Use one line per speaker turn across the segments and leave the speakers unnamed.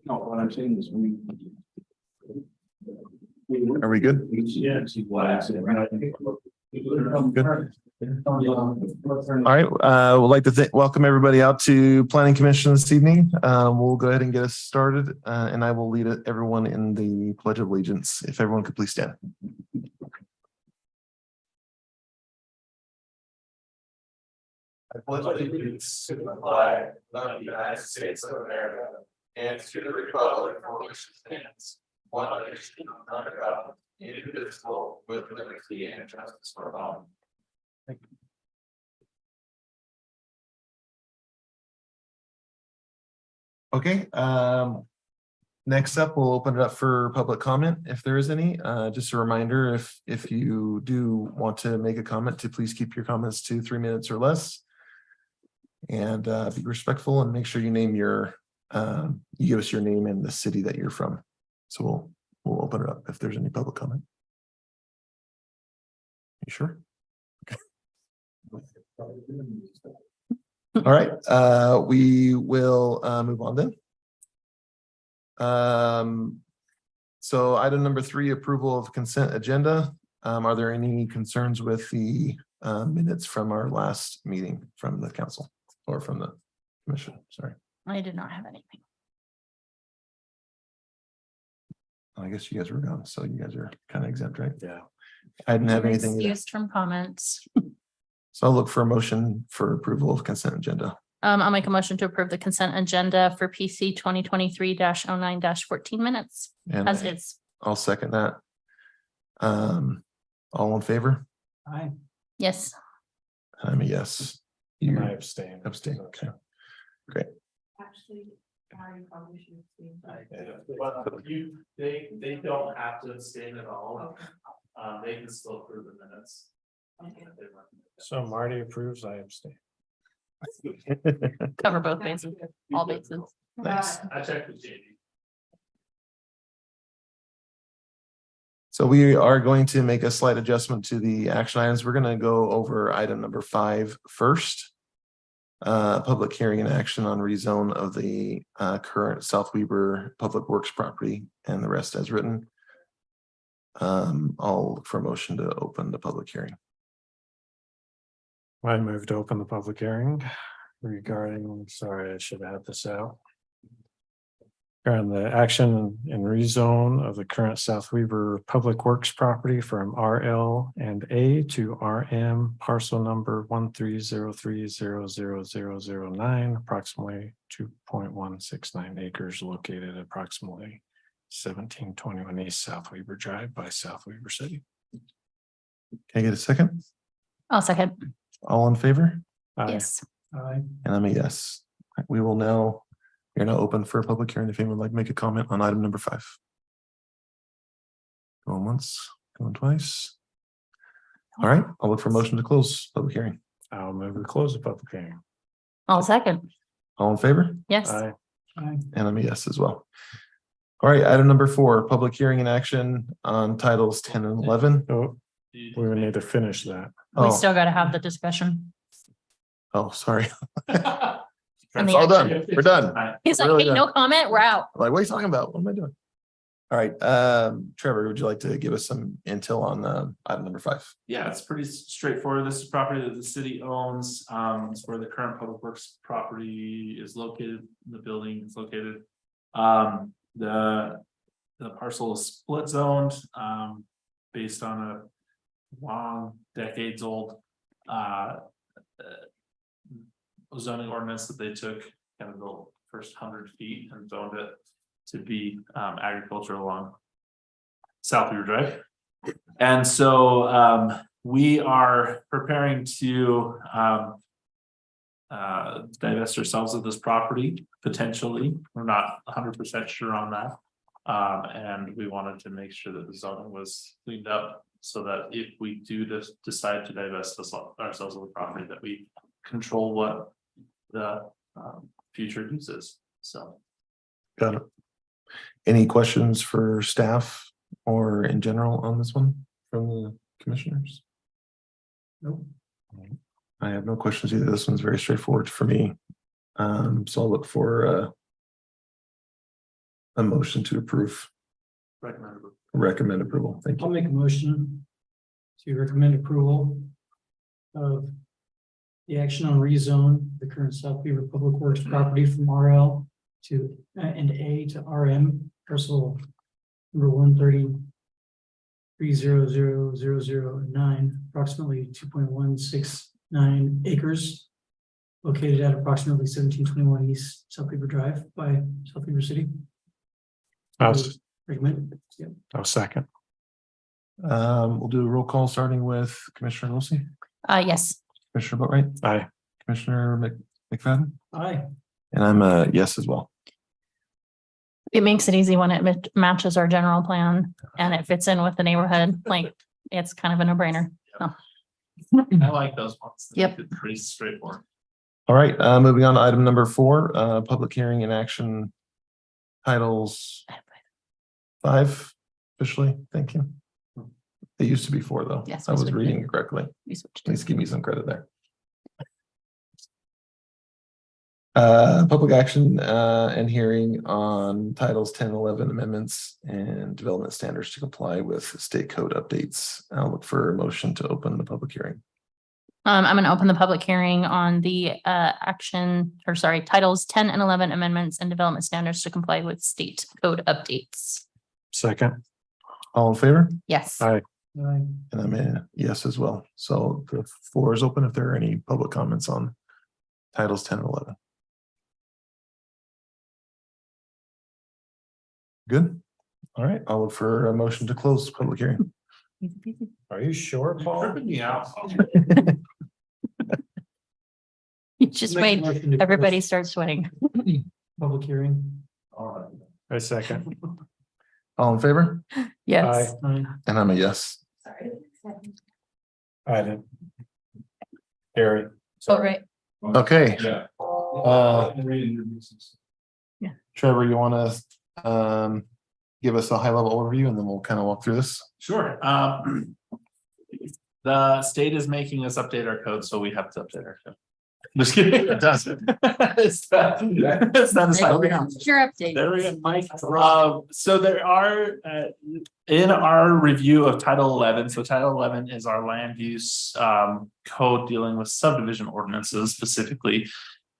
No, what I'm saying is we.
Are we good?
Yeah.
All right, we'd like to welcome everybody out to Planning Commission this evening. We'll go ahead and get us started, and I will lead everyone in the Pledge of Allegiance. If everyone could please stand. I pledge allegiance to the flag of the United States of America and to the republic for which it stands, one nation under God, indivisible, with liberty and justice for all. Thank you. Okay, next up, we'll open it up for public comment if there is any. Just a reminder, if you do want to make a comment, to please keep your comments to 3 minutes or less. And be respectful and make sure you name your you give us your name and the city that you're from. So we'll open it up if there's any public comment. You sure? Okay. All right, we will move on then. So item number 3, approval of consent agenda. Are there any concerns with the minutes from our last meeting from the council or from the commission? Sorry.
I did not have anything.
I guess you guys were gone, so you guys are kind of exempt, right?
Yeah.
I didn't have anything either.
Excused from comments.
So I'll look for a motion for approval of consent agenda.
I'll make a motion to approve the consent agenda for PC 2023-09-14 minutes
And
as is.
I'll second that. All in favor?
Aye.
Yes.
I'm a yes. You
I abstain.
abstain, okay.
Actually, I probably should abstain.
But they don't have to abstain at all.
Okay.
They can still approve the minutes.
Okay.
So Marty approves, I abstain.
Cover both bases, all bases.
Thanks.
I checked with JD.
So we are going to make a slight adjustment to the action items. We're going to go over item number 5 first. Public hearing and action on rezone of the current South Weber Public Works property and the rest as written. I'll look for a motion to open the public hearing.
I move to open the public hearing regarding, sorry, I should have had this out. On the action and rezone of the current South Weber Public Works property from RL and A to RM, parcel number 130300009, approximately 2.169 acres, located approximately 1721 East South Weber Drive by South Weber City.
Can I get a second?
I'll second.
All in favor?
Aye.
Yes.
Aye.
And I'm a yes. We will now, you're now open for a public hearing if anyone would like to make a comment on item number 5. Going once, going twice. All right, I'll look for a motion to close public hearing.
I'll move to close the public hearing.
I'll second.
All in favor?
Yes.
Aye.
And I'm a yes as well. All right, item number 4, public hearing and action on titles 10 and 11.
Oh, we would need to finish that.
We
Oh,
still got to have the discussion.
oh, sorry.
And
It's
the
all done.
action.
We're done.
He's like,
Really
hey,
done.
no comment, we're out.
Like, what are you talking about? What am I doing? All right, Trevor, would you like to give us some intel on item number 5?
Yeah, it's pretty straightforward. This is property that the city owns. It's where the current public works property is located. The building is located. The parcel is split zoned, based on a long decades old, zoning ordinance that they took kind of the first 100 feet and zoned it to be agriculture along South Weber Drive. And so we are preparing to divest ourselves of this property potentially. We're not 100% sure on that. And we wanted to make sure that the zoning was cleaned up so that if we do decide to divest ourselves of the property, that we control what the future use is. So.
Got it. Any questions for staff or in general on this one from the commissioners? Nope. I have no questions either. This one's very straightforward for me. So I'll look for a motion to approve, recommend approval? Thank
I'll
you.
make a motion to recommend approval of the action on rezone the current South Beaver Public Works property from RL to and A to RM parcel number 130.3000009, approximately 2.169 acres, located at approximately 1721 East South Beaver Drive by South Beaver City.
I'll
Recommend. Yeah.
I'll second.
We'll do a roll call starting with Commissioner Wiltie,
Yes.
Commissioner Boatright,
Aye.
Commissioner McFadden,
Aye.
and I'm a yes as well.
It makes it easy when it matches our general plan and it fits in with the neighborhood. Like, it's kind of a no-brainer.
I like those ones.
Yep.
It's pretty straightforward.
All right, moving on to item number 4, public hearing and action. Titles 5 officially, thank you. It used to be 4 though.
Yes,
I
we
was
switched
reading
it.
it correctly.
We switched.
Please give me some credit there. Public action and hearing on titles 10, 11 amendments and development standards to comply with state code updates. I'll look for a motion to open the public hearing.
I'm going to open the public hearing on the titles 10 and 11 amendments and development standards to comply with state code updates.
Second.
All in favor?
Yes.
Aye.
Aye.
And I'm a yes as well. So the floor is open if there are any public comments on titles 10 and 11. Good. All right, I'll look for a motion to close the public hearing.
Are you sure, Paul?
Tripping me out.
You just
Make a
wait.
motion to close
Everybody starts sweating.
Public hearing.
I second.
All in favor?
Yes.
Aye.
And I'm a yes.
Sorry.
I did. Gary.
Oh, right.
Okay.
Yeah.
Trevor, you want to give us a high level overview and then we'll kind of walk through this?
Sure. The state is making us update our code, so we have to update our code. Just kidding. It doesn't. It's not
Your update.
There we go, Mike. So there are, in our review of Title 11, so Title 11 is our land use code dealing with subdivision ordinances specifically.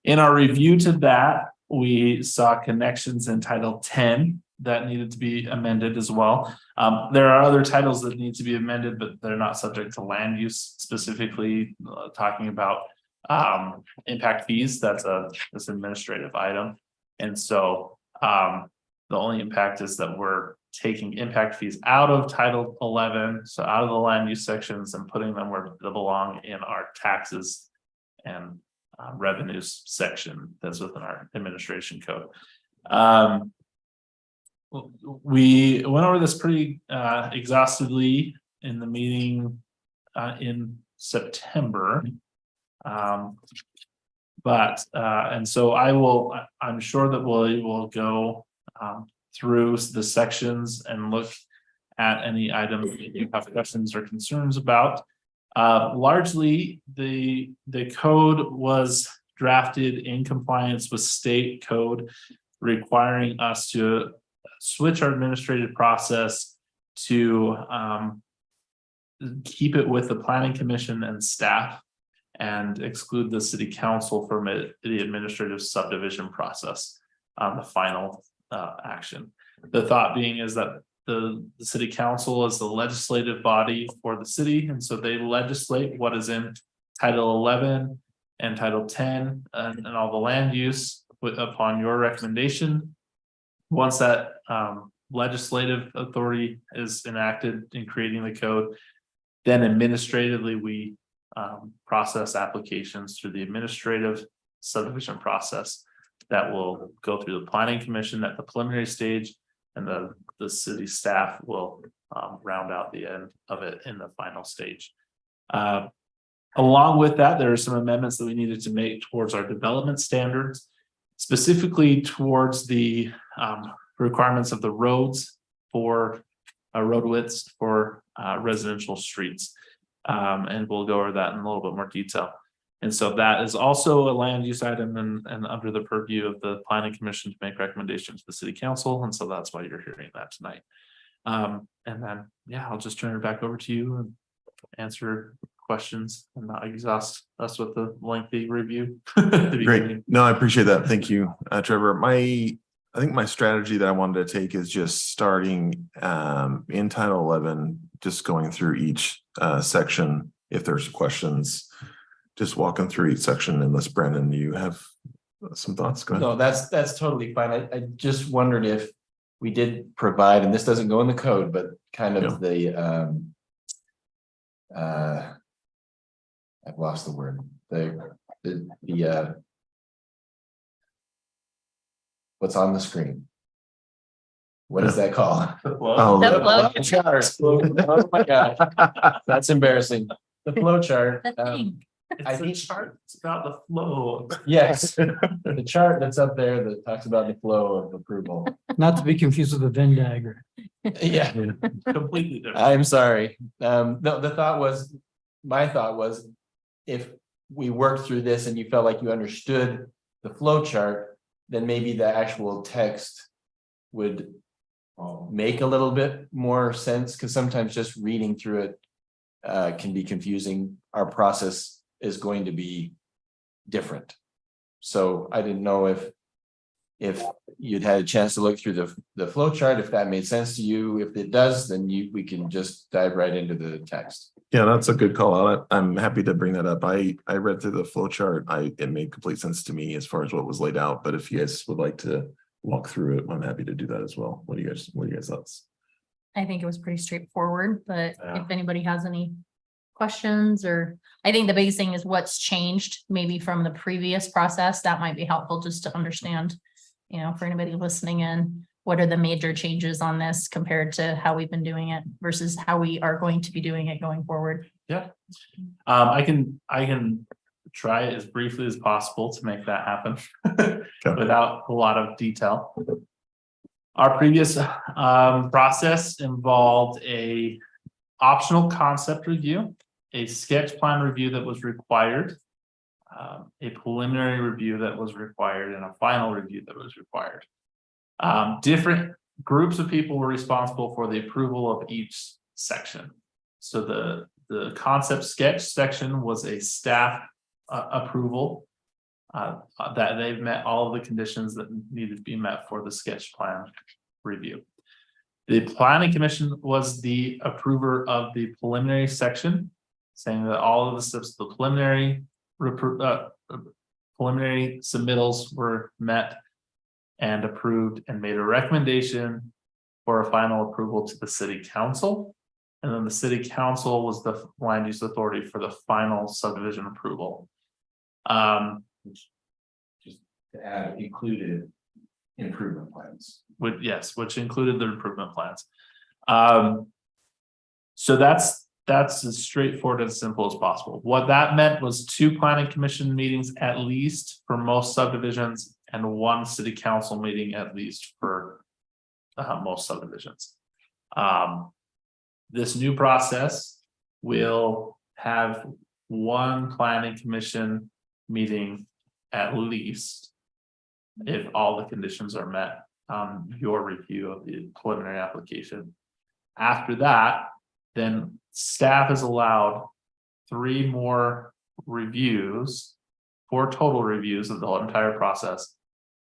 In our review to that, we saw connections in Title 10 that needed to be amended as well. There are other titles that need to be amended, but they're not subject to land use, specifically talking about impact fees. That's an administrative item. And so the only impact is that we're taking impact fees out of Title 11, so out of the land use sections, and putting them where they belong in our taxes and revenues section that's within our administration code. We went over this pretty exhaustively in the meeting in September. And so I'm sure that we will go through the sections and look at any items that you have questions or concerns about. Largely, the code was drafted in compliance with state code, requiring us to switch our administrative process to keep it with the planning commission and staff and exclude the city council from the administrative subdivision process on the final action. The thought being is that the city council is the legislative body for the city, and so they legislate what is in Title 11 and Title 10 and all the land use upon your recommendation. Once that legislative authority is enacted in creating the code, then administratively we process applications through the administrative subdivision process that will go through the planning commission at the preliminary stage, and the city staff will round out the end of it in the final stage. Along with that, there are some amendments that we needed to make towards our development standards, specifically towards the requirements of the roads for road widths for residential streets. And we'll go over that in a little bit more detail. And so that is also a land use item and under the purview of the planning commission to make recommendations to the city council. And so that's why you're hearing that tonight. And then, yeah, I'll just turn it back over to you and answer questions and not exhaust us with the lengthy review.
Great. No, I appreciate that. Thank you, Trevor. I think my strategy that I wanted to take is just starting in Title 11, just going through each section. If there's questions, just walking through each section, unless Brandon, you have some thoughts. Go ahead.
No, that's totally fine. I just wondered if we did provide, and this doesn't go in the code, but kind of I've lost the word, the what's on the screen. What is that called?
Oh,
The flow
The chart. Oh my gosh, that's embarrassing. The flow chart.
The thing.
I
It's a
think-
chart, it's about the flow.
Yes, the chart that's up there that talks about the flow of approval.
Not to be confused with the Venn diagram.
Yeah.
Completely different.
I'm sorry. No, my thought was, if we worked through this and you felt like you understood the flow chart, then maybe the actual text would make a little bit more sense, because sometimes just reading through it can be confusing. Our process is going to be different. So I didn't know if you'd had a chance to look through the flow chart, if that made sense to you. If it does, then we can just dive right into the text.
Yeah, that's a good call out. I'm happy to bring that up. I read through the flow chart. It made complete sense to me as far as what was laid out. But if you guys would like to walk through it, I'm happy to do that as well. What are you guys thoughts?
I think it was pretty straightforward, but
Yeah.
if anybody has any questions, or I think the biggest thing is what's changed maybe from the previous process, that might be helpful just to understand, for anybody listening in, what are the major changes on this compared to how we've been doing it versus how we are going to be doing it going forward.
I can try as briefly as possible to make that happen without a lot of detail. Our previous process involved a optional concept review, a sketch plan review that was required, a preliminary review that was required, and a final review that was required. Different groups of people were responsible for the approval of each section. So the concept sketch section was a staff approval that they've met all of the conditions that needed to be met for the sketch plan review. The planning commission was the approver of the preliminary section, saying that all of the steps of the preliminary submittals were met and approved, and made a recommendation for a final approval to the city council. And then the city council was the land use authority for the final subdivision approval.
Just to add, included improvement plans.
Which included the improvement plans. So that's as straightforward and simple as possible. What that meant was 2 planning commission meetings at least for most subdivisions, and 1 city council meeting at least for most subdivisions. This new process will have 1 planning commission meeting at least if all the conditions are met on your review of the preliminary application. After that, then staff is allowed 3 more reviews, 4 total reviews of the whole entire process.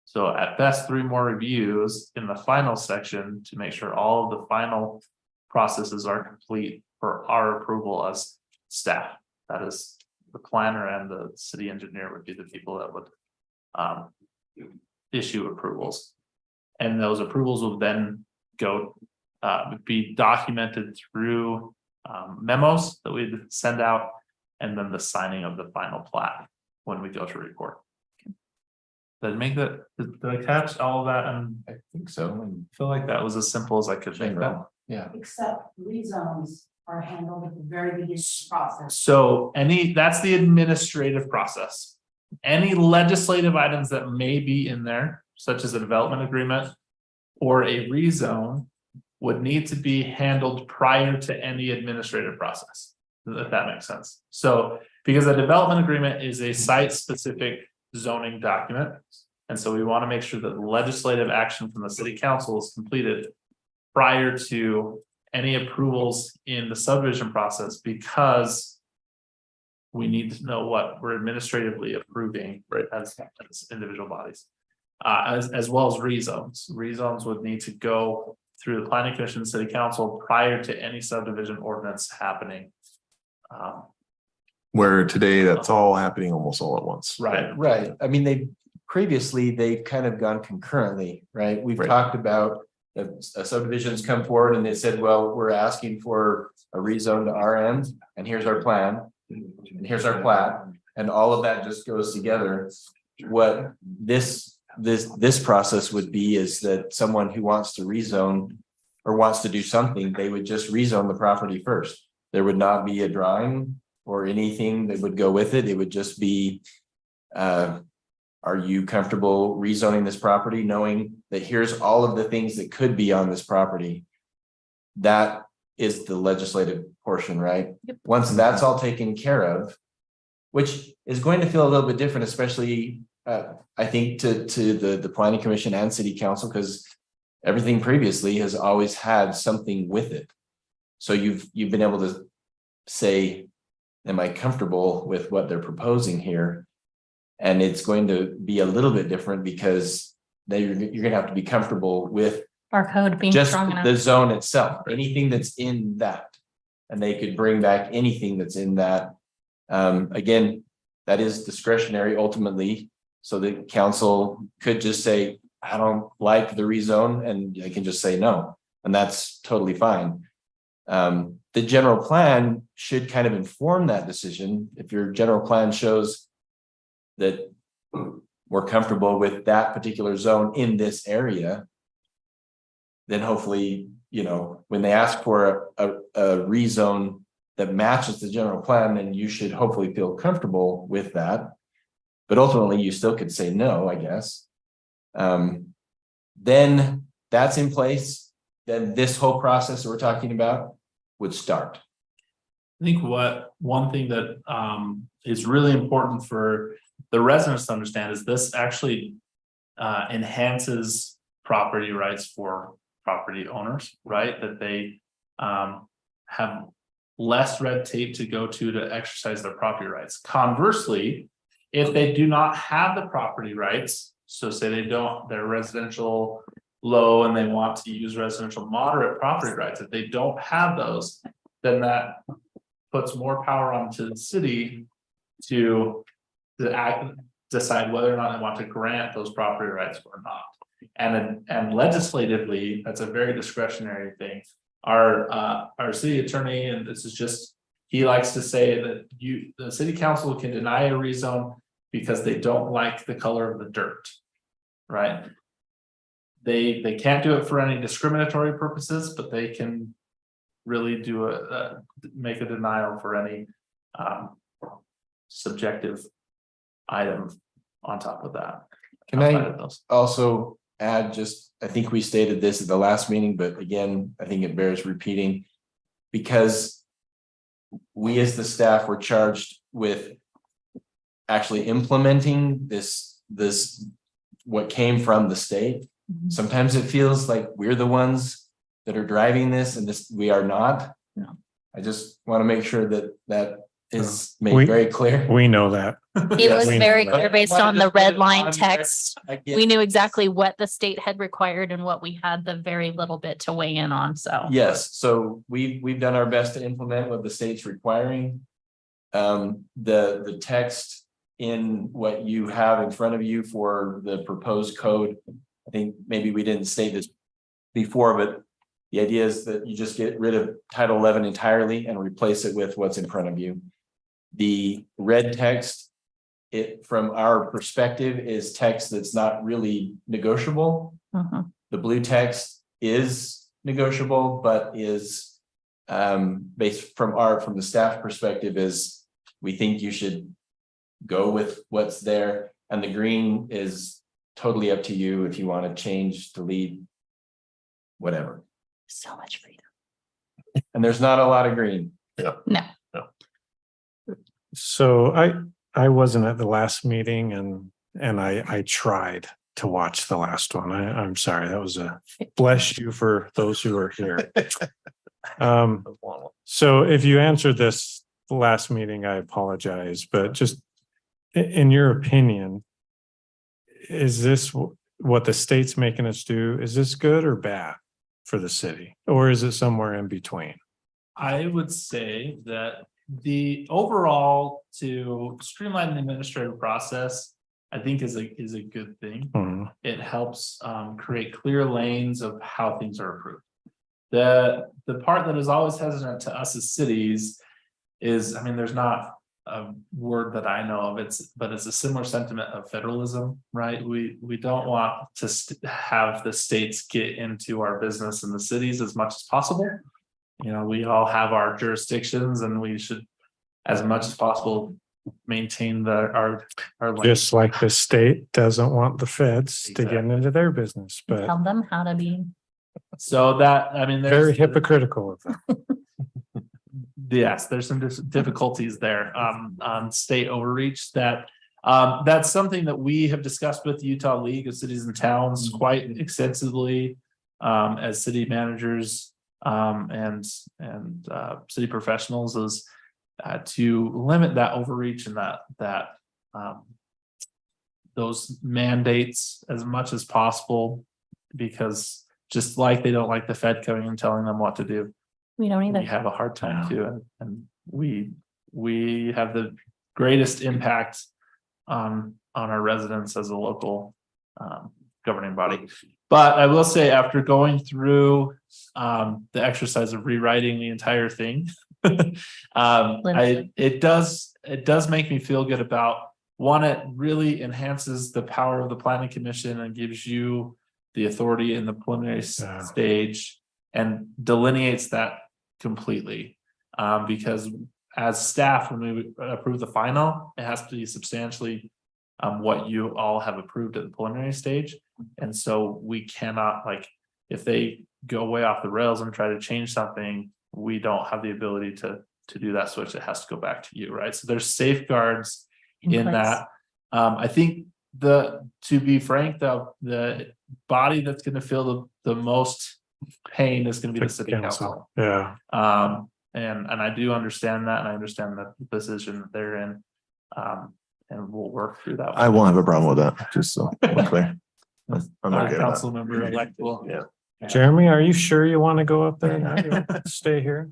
So at best, 3 more reviews in the final section to make sure all of the final processes are complete for our approval as staff. That is, the planner and the city engineer would be the people that would issue approvals. And those approvals will then go be documented through memos that we'd send out, and then the signing of the final plat when we go to report. Did I make that? Did I catch all of that? And
I think so. And
I feel like that was as simple as I could make that.
general, yeah.
Except rezones are handled at the very beginning of the process.
So that's the administrative process. Any legislative items that may be in there, such as a development agreement or a rezone, would need to be handled prior to any administrative process, if that makes sense. So Because a development agreement is a site-specific zoning document. And so we want to make sure that legislative action from the city council is completed prior to any approvals in the subdivision process, because we need to know what we're administratively approving as individual bodies. As well as rezones. Rezones would need to go through the planning commission, and city council prior to any subdivision ordinance happening.
Where today that's all happening almost all at once.
Right.
Right, I mean, they've kind of gone concurrently, right? We've
Right.
talked about the subdivisions come forward and they said, well, we're asking for a rezone to RM, and here's our plan. And here's our plat, and all of that just goes together. What this process would be is that someone who wants to rezone or wants to do something, they would just rezone the property first. There would not be a drawing or anything that would go with it. It would just be, are you comfortable rezoning this property, knowing that here's all of the things that could be on this property? That is the legislative portion, right?
Yep.
Once that's all taken care of, which is going to feel a little bit different, especially I think to the planning commission and city council, because everything previously has always had something with it. So you've been able to say, am I comfortable with what they're proposing here? And it's going to be a little bit different because you're gonna have to be comfortable with
Our code being
just
strong enough.
the zone itself, anything that's in that. And they could bring back anything that's in that. Again, that is discretionary ultimately. So the council could just say, I don't like the rezone, and I can just say no, and that's totally fine. The general plan should kind of inform that decision. If your general plan shows that we're comfortable with that particular zone in this area, then hopefully, when they ask for a rezone that matches the general plan, then you should hopefully feel comfortable with that. But ultimately, you still could say no, I guess. Then that's in place, then this whole process that we're talking about would start.
I think one thing that is really important for the residents to understand is this actually enhances property rights for property owners, right? That they have less red tape to go to exercise their property rights. Conversely, if they do not have the property rights, so say they're residential low and they want to use residential moderate property rights, if they don't have those, then that puts more power onto the city to decide whether or not they want to grant those property rights or not. And legislatively, that's a very discretionary thing. Our city attorney, and this is just, he likes to say that the city council can deny a rezone because they don't like the color of the dirt, right? They can't do it for any discriminatory purposes, but they can really do make a denial for any subjective item on top of that.
Can
outside
I
of those.
also add I think we stated this at the last meeting, but again, I think it bears repeating. Because we as the staff were charged with actually implementing this what came from the state.
Mhm.
Sometimes it feels like we're the ones that are driving this, and we are not.
No.
I just want to make sure that is
We-
made very clear.
We know that.
It was
we know
very
that.
clear based
Wanted
on
to
the
put
red
it
line
on
text.
I get-
We knew exactly what the state had required and what we had the very little bit to weigh in on, so.
Yes, so we've done our best to implement what the state's requiring. The text in what you have in front of you for the proposed code. I think maybe we didn't state this before, but the idea is that you just get rid of Title 11 entirely and replace it with what's in front of you. The red text, from our perspective, is text that's not really negotiable.
Mhm.
The blue text is negotiable, but is based from the staff perspective is we think you should go with what's there, and the green is totally up to you if you want to change, delete, whatever.
So much freedom.
And there's not a lot of green.
No.
So I wasn't at the last meeting and I tried to watch the last one. I'm sorry, that was bless you for those who are here. So if you answered this last meeting, I apologize, but just in your opinion, is this what the state's making us do? Is this good or bad for the city? Or is it somewhere in between?
I would say that the overall to streamline the administrative process, I think is a good thing.
Hmm.
It helps create clear lanes of how things are approved. The part that is always hesitant to us as cities is, I mean, there's not a word that I know of, but it's a similar sentiment of federalism, right? We don't want to have the states get into our business in the cities as much as possible. You know, we all have our jurisdictions and we should, as much as possible, maintain our.
Just like the state doesn't want the feds to get into their business, but
Tell them how to be.
So that, I mean,
very
there's,
hypocritical of them.
yes, there's some difficulties there on state overreach that. That's something that we have discussed with the Utah League of Cities and Towns quite extensively. As city managers and city professionals is to limit that overreach and that those mandates as much as possible, because just like they don't like the Fed coming and telling them what to do,
We don't
we
either.
have a hard time too, and we have the greatest impact on our residents as a local governing body. But I will say, after going through the exercise of rewriting the entire thing, it does make me feel good about one. It really enhances the power of the planning commission and gives you the authority in the preliminary stage and delineates that completely. Because as staff, when we approve the final, it has to be substantially what you all have approved at the preliminary stage. And so we cannot, like, if they go way off the rails and try to change something, we don't have the ability to do that switch. It has to go back to you, right? So there's safeguards in
place.
that. I think to be frank though, the body that's going to feel the most pain is going to be the city council.
Yeah.
And I do understand that, and I understand the position that they're in. And we'll work through that.
I won't have a problem with that, just so we're clear. I'm okay with that.
Council member elect will.
Yeah.
Jeremy, are you sure you want to go up there? Now? You don't stay here?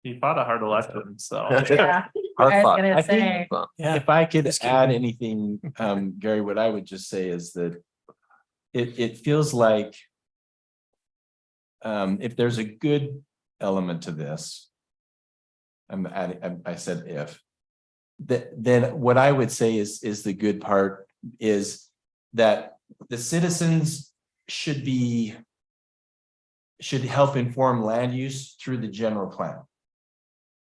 He fought a hard election, so.
Yeah, I was gonna
I
say.
think if I could add anything, Gary, what I would just say is that it feels like if there's a good element to this, I said if, then what I would say is the good part is that the citizens should help inform land use through the general plan.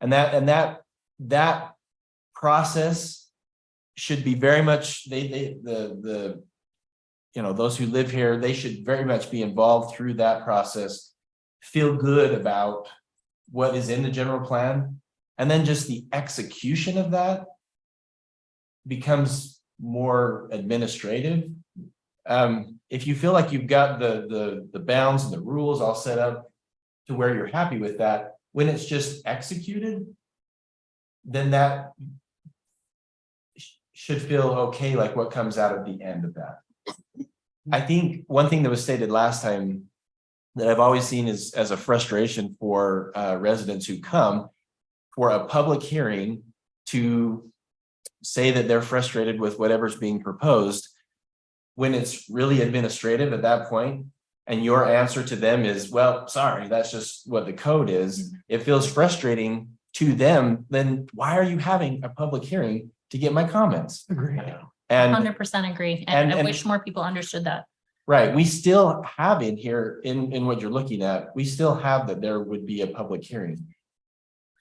And that process should be very much, those who live here, they should very much be involved through that process, feel good about what is in the general plan, and then just the execution of that becomes more administrative. If you feel like you've got the bounds and the rules all set up to where you're happy with that, when it's just executed, then that should feel okay, like what comes out of the end of that. I think one thing that was stated last time that I've always seen is as a frustration for residents who come for a public hearing to say that they're frustrated with whatever's being proposed, when it's really administrative at that point, and your answer to them is, well, sorry, that's just what the code is. It feels frustrating to them. Then why are you having a public hearing to get my comments?
Agree.
And
100% agree. And I
and-
wish more people understood that.
right, we still have in here, in what you're looking at, we still have that there would be a public hearing.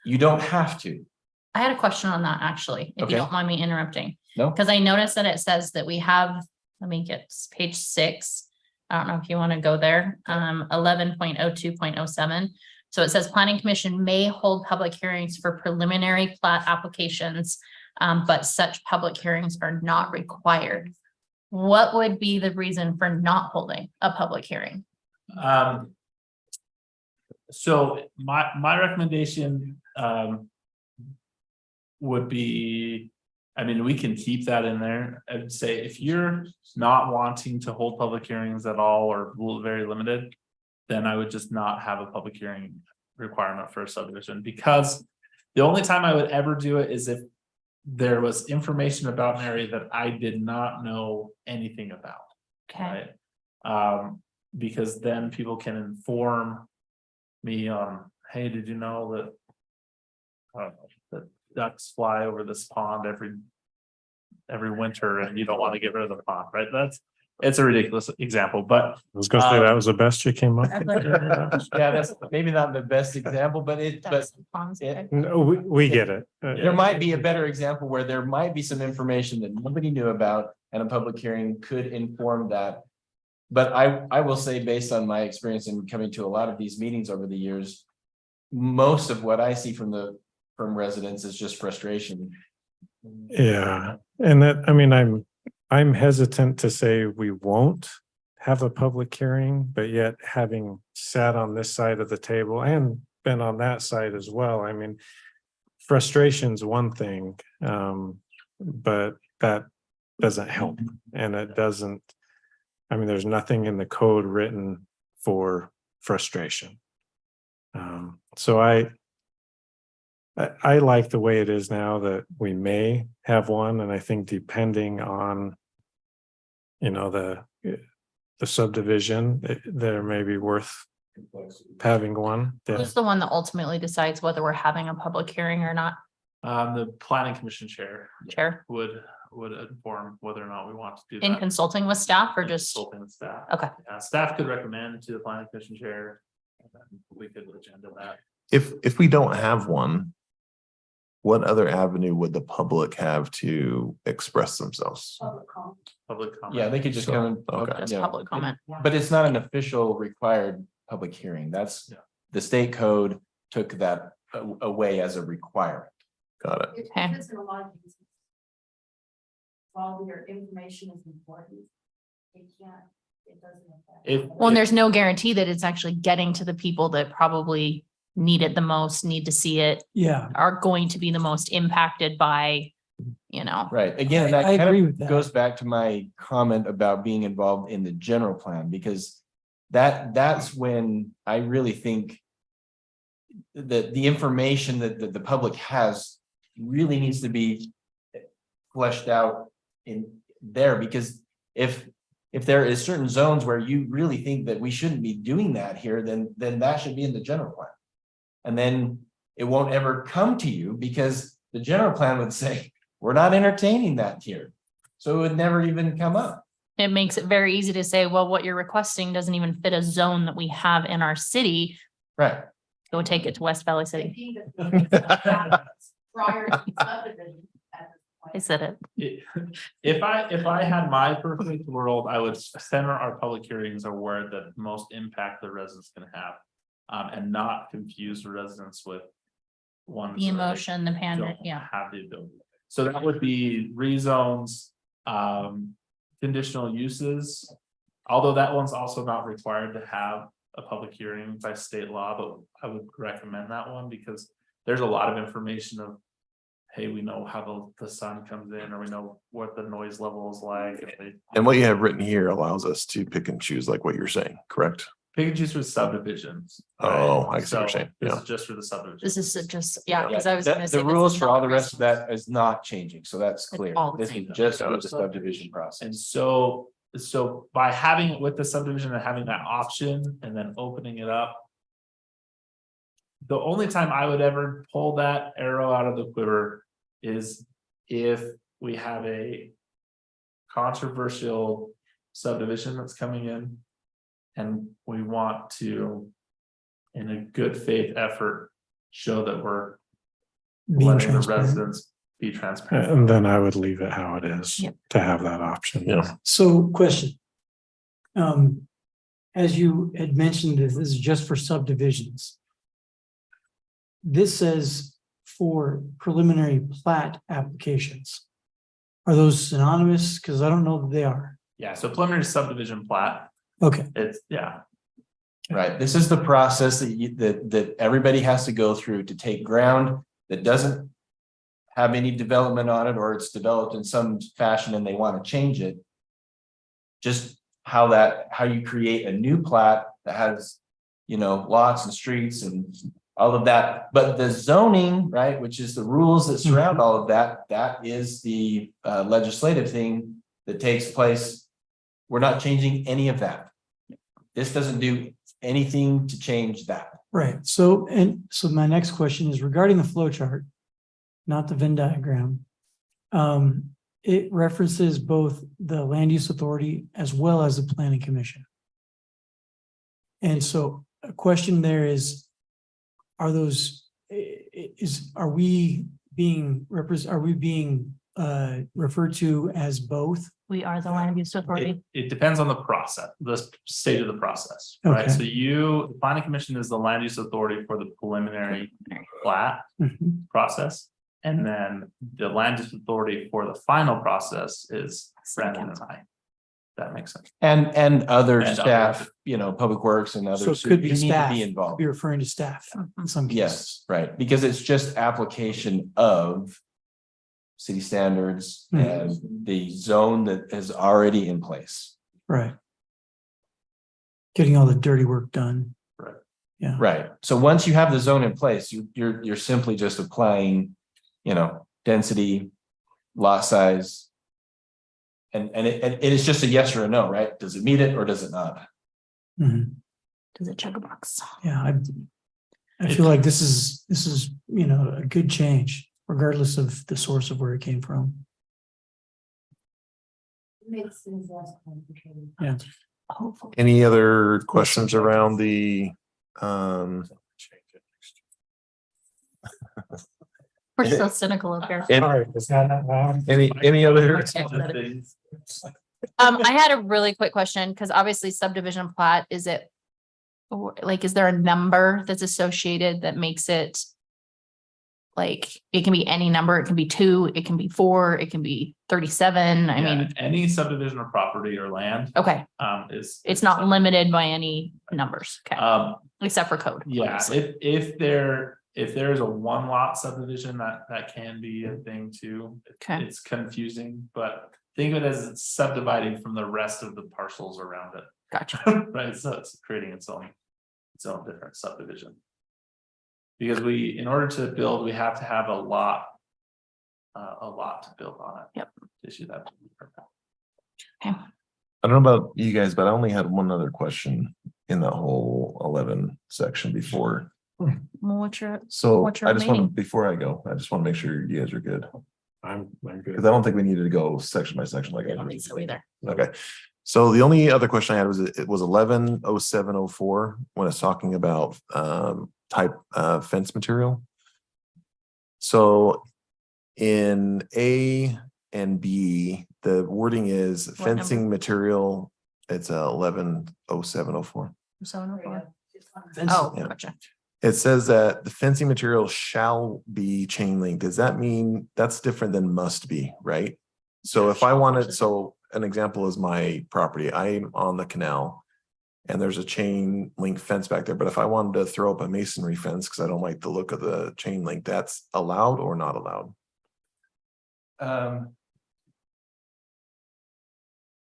You don't have to.
I had a question on that, actually, if
Okay.
you don't mind me interrupting.
No.
Because I noticed that it says that we have, let me get page 6. I don't know if you want to go there, 11.02.07. So it says planning commission may hold public hearings for preliminary plat applications, but such public hearings are not required. What would be the reason for not holding a public hearing?
So my recommendation, would be, I mean, we can keep that in there. I'd say if you're not wanting to hold public hearings at all or very limited, then I would just not have a public hearing requirement for a subdivision, because the only time I would ever do it is if there was information about an area that I did not know anything about.
Okay,
Right? Because then people can inform me on, hey, did you know that ducks fly over this pond every winter and you don't want to get rid of the pond, right? It's a ridiculous example, but
I was gonna say that was the best you came up with.
Yeah, that's maybe not the best example, but
that's ponds,
it-
okay.
No, we get it.
there might be a better example where there might be some information that nobody knew about and a public hearing could inform that. But I will say, based on my experience in coming to a lot of these meetings over the years, most of what I see from residents is just frustration.
Yeah, and that, I mean, I'm hesitant to say we won't have a public hearing, but yet having sat on this side of the table and been on that side as well, I mean, frustration's one thing, but that doesn't help, and it doesn't, I mean, there's nothing in the code written for frustration. So I like the way it is now, that we may have one, and I think depending on, you know, the subdivision, there may be worth having one. Yeah.
Who's the one that ultimately decides whether we're having a public hearing or not?
the planning commission chair
Chair,
would inform whether or not we want to do that.
in consulting with staff or just,
Consulting with staff.
okay.
Staff could recommend to the planning commission chair. And then we could agenda that.
If we don't have one, what other avenue would the public have to express themselves?
Public comment.
Public comment.
Yeah, they could just come and.
Okay.
Just
yeah.
public comment.
But it's not an official required public hearing. That's,
Yeah.
the state code took that away as a requirement.
Got it.
It
Okay.
fits in a lot of cases. While your information is important, it doesn't affect.
If-
Well, and there's no guarantee that it's actually getting to the people that probably need it the most, need to see it,
Yeah,
are going to be the most impacted by, you know.
Right, again, that
I
kind
agree
of
with that.
goes back to my comment about being involved in the general plan, because that's when I really think that the information that the public has really needs to be fleshed out in there, because if there is certain zones where you really think that we shouldn't be doing that here, then that should be in the general plan. And then it won't ever come to you, because the general plan would say, we're not entertaining that here. So it would never even come up.
It makes it very easy to say, well, what you're requesting doesn't even fit a zone that we have in our city.
Right.
Go take it to West Valley
I
City.
think that prior to subdivision at this point.
I said it.
If I had my perfect world, I would center our public hearings are where the most impact the residents can have. And not confuse the residents with ones.
The
that
emotion, the
don't
pandemic, yeah.
Have the ability. So that would be rezones, conditional uses. Although that one's also not required to have a public hearing by state law, but I would recommend that one because there's a lot of information of. Hey, we know how the sun comes in, or we know what the noise level is like. If they
And what you have written here allows us to pick and choose like what you're saying, correct?
pick and choose for subdivisions.
Oh,
right?
I see what you're
So
saying,
This
yeah.
is just for the subdivision.
This is just, yeah, because I was gonna
The
say.
the
this
rules
is
for
not
all the rest of
residents.
that is not changing, so that's clear.
all the
This
same.
is just
Got
for
it.
the subdivision process.
And so by having it with the subdivision and having that option and then opening it up. The only time I would ever pull that arrow out of the quiver is if we have a controversial subdivision that's coming in. And we want to, in a good faith effort, show that we're
Being
letting the
transparent.
residents be transparent.
And then I would leave it how it is
Yep.
to have that option.
Yeah.
So question. As you had mentioned, this is just for subdivisions. this says for preliminary plat applications. Are those synonymous? Because I don't know that they are.
Yeah, so preliminary subdivision plat,
Okay,
it's, yeah,
Right, this is the process that everybody has to go through to take ground that doesn't. Have any development on it, or it's developed in some fashion and they want to change it. Just how you create a new plat that has, lots and streets and all of that. But the zoning, right, which is the rules that surround all of that, that is the legislative thing that takes place. We're not changing any of that. This doesn't do anything to change that.
right. So my next question is regarding the flow chart, not the Venn diagram. It references both the land use authority as well as the planning commission. And so a question there is, are we being referred to as both?
We are the land use authority.
it depends on the process, the stage of the process, right?
Okay.
So the planning commission is the land use authority for the preliminary plat
Mhm.
process. And then the land use authority for the final process is Brandon and I. That makes sense.
And other
And
staff, public works and
So
others.
it could
who
be
need to
staff,
Be
could
involved.
be referring to staff in some cases.
Yes, right, because it's just application of. City standards
Mhm.
and the zone that is already in place.
Right. Getting all the dirty work done.
Right, so once you have the zone in place, you're simply just applying, density, lot size. And it is just a yes or a no, right? Does it meet it or does it not?
Mhm.
Does it check a box?
Yeah, I feel like this is, a good change, regardless of the source of where it came from.
Makes things less complicated.
Yeah.
Hopefully.
Any other questions around the,
We're so cynical up here.
Sorry, is that not loud?
any other?
I had a really quick question, because obviously subdivision plat, is it? Is there a number that's associated that makes it? Like, it can be any number, it can be 2, it can be 4, it can be 37, I mean,
Any subdivision of property or land,
okay,
is.
it's not limited by any numbers, okay, except for code.
Yeah,
obviously.
if there is a one lot subdivision, that can be a thing too.
Okay.
It's confusing, but think of it as it's subdividing from the rest of the parcels around it,
Gotcha,
right? So it's creating its own different subdivision. Because in order to build, we have to have a lot to build on it.
Yep.
To issue that.
I don't know about you guys, but I only had one other question in that whole 11 section before.
well, what's your
So
What's your
I just want to,
remaining?
before I go, I just want to make sure you guys are good.
I'm good.
Because I don't think we needed to go section by section like.
I don't think so either.
Okay, so the only other question I had was, it was 110704 when it's talking about type fence material. So in A and B, the wording is
What number?
fencing material. It's 110704.
704.
Fence-
Oh,
Yeah.
gotcha.
It says that the fencing material shall be chain link. Does that mean that's different than must be, right? So if I wanted, so an example is my property, I'm on the canal. And there's a chain link fence back there, but if I wanted to throw up a masonry fence, because I don't like the look of the chain link, that's allowed or not allowed?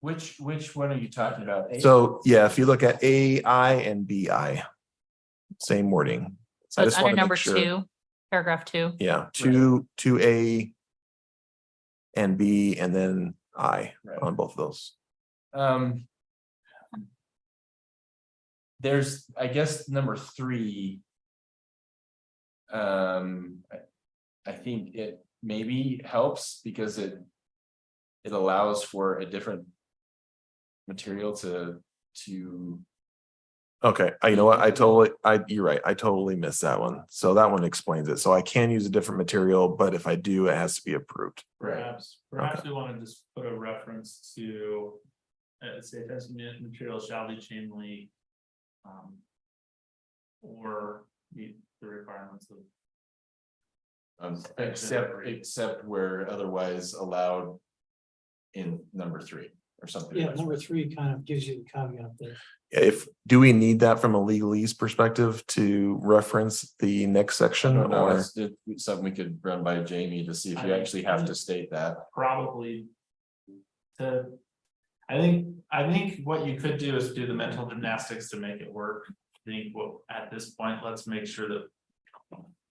Which one are you talking about?
So, yeah, if you look at AI and BI, same wording.
So
I
it's
just
under
wanna make
number
sure.
2, paragraph 2.
Yeah, two A and B, and then I
Right.
on both of those.
There's, I guess, number 3. I think it maybe helps because it allows for a different material to
Okay, you know what? You're right. I totally missed that one. So that one explains it. So I can use a different material, but if I do, it has to be approved.
Perhaps we want to just put a reference to, say fencing material shall be chain link. Or meet the requirements of
Except where otherwise allowed. In number 3 or something.
Yeah, number 3 kind of gives you the caveat there.
Do we need that from a legalese perspective to reference the next
I
section
don't know,
or?
it's something we could run by Jamie to see if you actually have to state that.
Probably. I think what you could do is do the mental gymnastics to make it work. I think at this point, let's make sure that.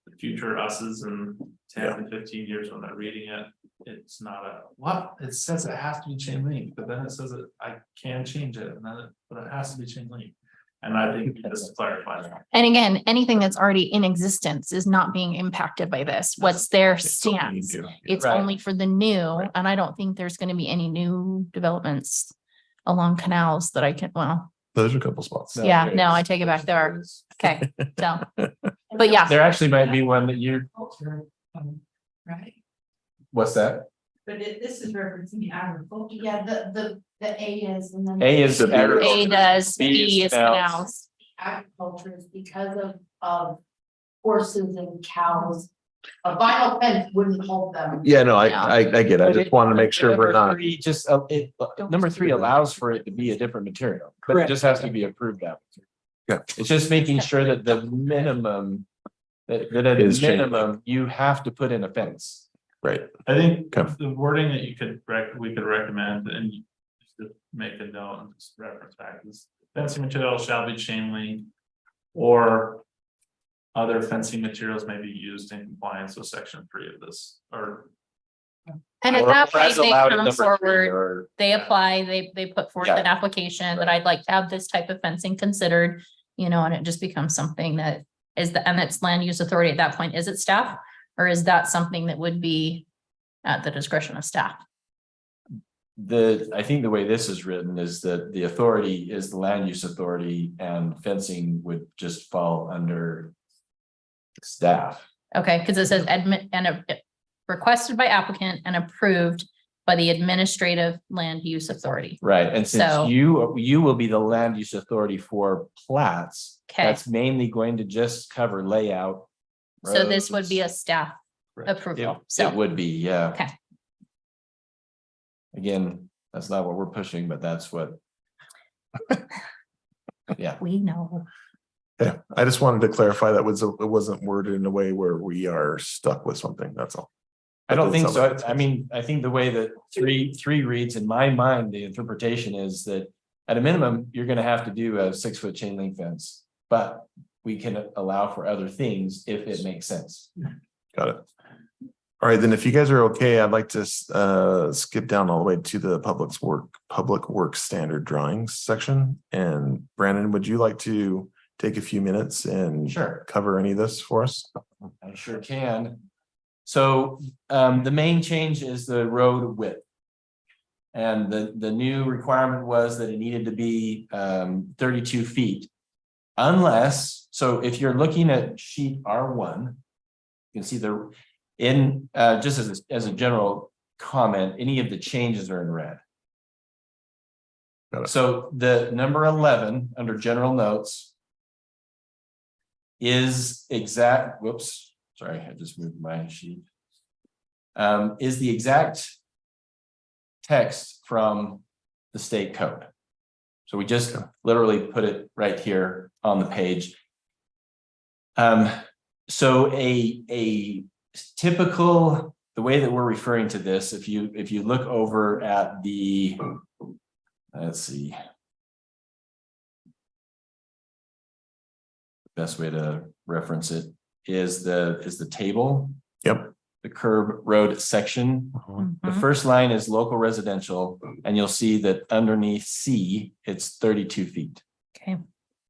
The future us's and 10 and 15 years when they're reading it, it's not it says it has to be chain link, but then it says that I can change it, and then but it has to be chain link. And I think we just clarify that.
And again, anything that's already in existence is not being impacted by this. What's there stands. It's
Right.
only for the new, and I don't think there's gonna be any new developments along canals that I can, well,
Those are a couple spots.
yeah, no, I take it back there. Okay, so, but yeah,
There actually might be one that you're,
Right,
what's that?
but this is referencing the agriculture, yeah, the A is, and then.
A is the
A does,
B
B
is
is
canals.
canals.
Agriculture is because of horses and cows. A vinyl fence wouldn't hold them.
Yeah, no,
Yeah.
I get it. I just wanted to make sure we're not.
Just, number 3 allows for it to be a different material, but it
Correct.
just has to be approved that.
Yeah.
It's just making sure that the minimum, that at
Is
a
changed.
minimum, you have to put in a fence.
Right.
I think
Okay.
the wording that we could recommend and just to make a note and just reference back is fencing material shall be chain link. Or other fencing materials may be used in compliance with section 3 of this, or
And at
Or
that point,
as
they
allowed in
come
number 3,
forward,
or-
they apply, they put forth
Yeah.
an application that I'd like to have this type of fencing considered. And it just becomes something that is and it's land use authority at that point. Is it staff? Or is that something that would be at the discretion of staff?
I think the way this is written is that the authority is the land use authority and fencing would just fall under. Staff.
Okay, because it says admit requested by applicant and approved by the administrative land use authority.
Right, and since
So-
you will be the land use authority for plats.
Okay,
That's mainly going to just cover layout.
so this would be a
roads.
staff
It
approval.
it
So,
would be, yeah.
okay.
Again, that's not what we're pushing, but that's what. Yeah,
We know.
Yeah, I just wanted to clarify that it wasn't worded in a way where we are stuck with something. That's all.
I don't think so.
That
I mean, I think the way that three reads in my mind, the interpretation is that. At a minimum, you're gonna have to do a 6-foot chain link fence, but we can allow for other things if it makes sense.
Got it. All right, then if you guys are okay, I'd like to skip down all the way to the public works standard drawings section. And Brandon, would you like to take a few minutes and
Sure.
cover any of this for us?
I sure can. So the main change is the road width. And the new requirement was that it needed to be 32 feet. Unless, so if you're looking at sheet R1, you can see just as a general comment, any of the changes are in red.
Got it.
So the number 11 under general notes is exact, whoops, sorry, I just moved my sheet. Is the exact text from the state code. So we just literally put it right here on the page. So a typical, the way that we're referring to this, if you look over at the, let's see. Best way to reference it is the table.
Yep.
The curb road section. The
Mhm.
first line is local residential, and you'll see that underneath C, it's 32 feet.
Okay,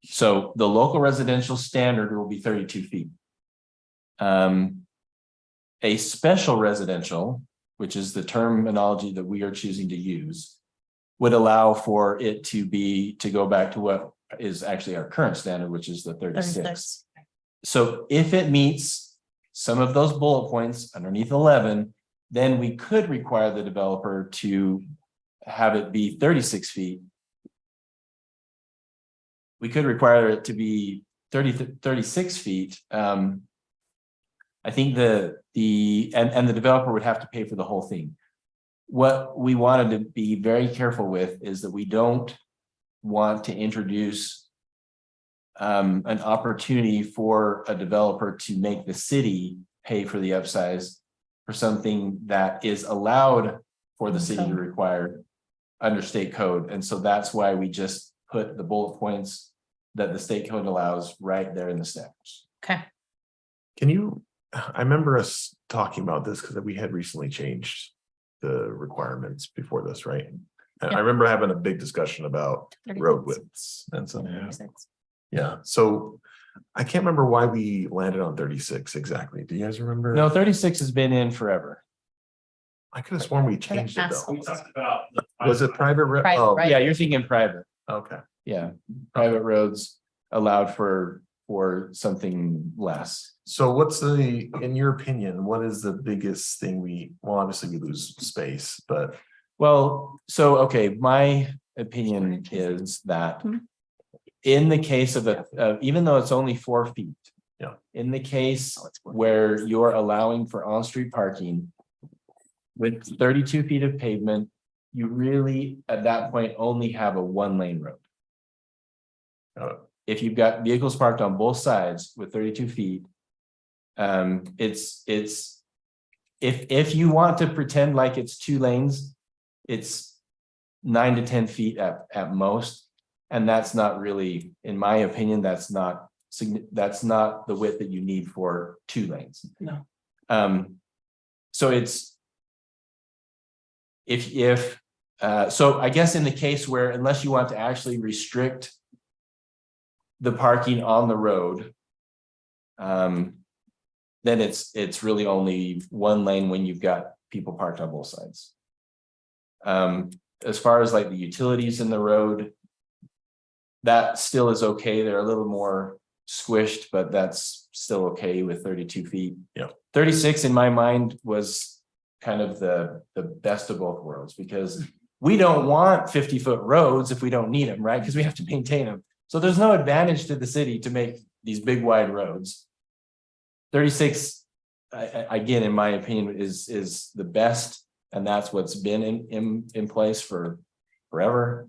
So the local residential standard will be 32 feet. A special residential, which is the terminology that we are choosing to use, would allow for it to go back to what is actually our current standard, which is the 36.
36.
So if it meets some of those bullet points underneath 11, then we could require the developer to have it be 36 feet. We could require it to be 36 feet. And I think and the developer would have to pay for the whole thing. What we wanted to be very careful with is that we don't want to introduce an opportunity for a developer to make the city pay for the upsize for something that is allowed for the city to require under state code. And so that's why we just put the bullet points that the state code allows right there in the steps.
Okay,
Can you, I remember us talking about this because we had recently changed the requirements before this, right? And I
Yeah.
remember having a big discussion about road
36.
widths and so,
36.
yeah, so I can't remember why we landed on 36 exactly. Do you guys remember?
No, 36 has been in forever.
I could have sworn we changed it
ask
though.
We talked about.
Was it private?
Private,
Oh,
right.
Yeah, you're thinking private.
okay.
Yeah, private roads allowed for something less.
So what's in your opinion, what is the biggest thing well, obviously we lose space, but
Well, so, okay, my opinion is that in the case of even though it's only 4 feet.
Yeah.
In the case where you're allowing for on-street parking with 32 feet of pavement, you really, at that point, only have a 1-lane road. If you've got vehicles parked on both sides with 32 feet, if you want to pretend like it's 2 lanes, it's 9 to 10 feet at most. And that's not really, in my opinion, that's not the width that you need for 2 lanes.
No.
So it's so I guess in the case where, unless you want to actually restrict the parking on the road, then it's really only 1 lane when you've got people parked on both sides. As far as like the utilities in the road, that still is okay. They're a little more squished, but that's still okay with 32 feet.
Yeah.
36 in my mind was kind of the best of both worlds, because we don't want 50-foot roads if we don't need them, right? Because we have to maintain them. So there's no advantage to the city to make these big wide roads. 36, again, in my opinion, is the best, and that's what's been in place for forever.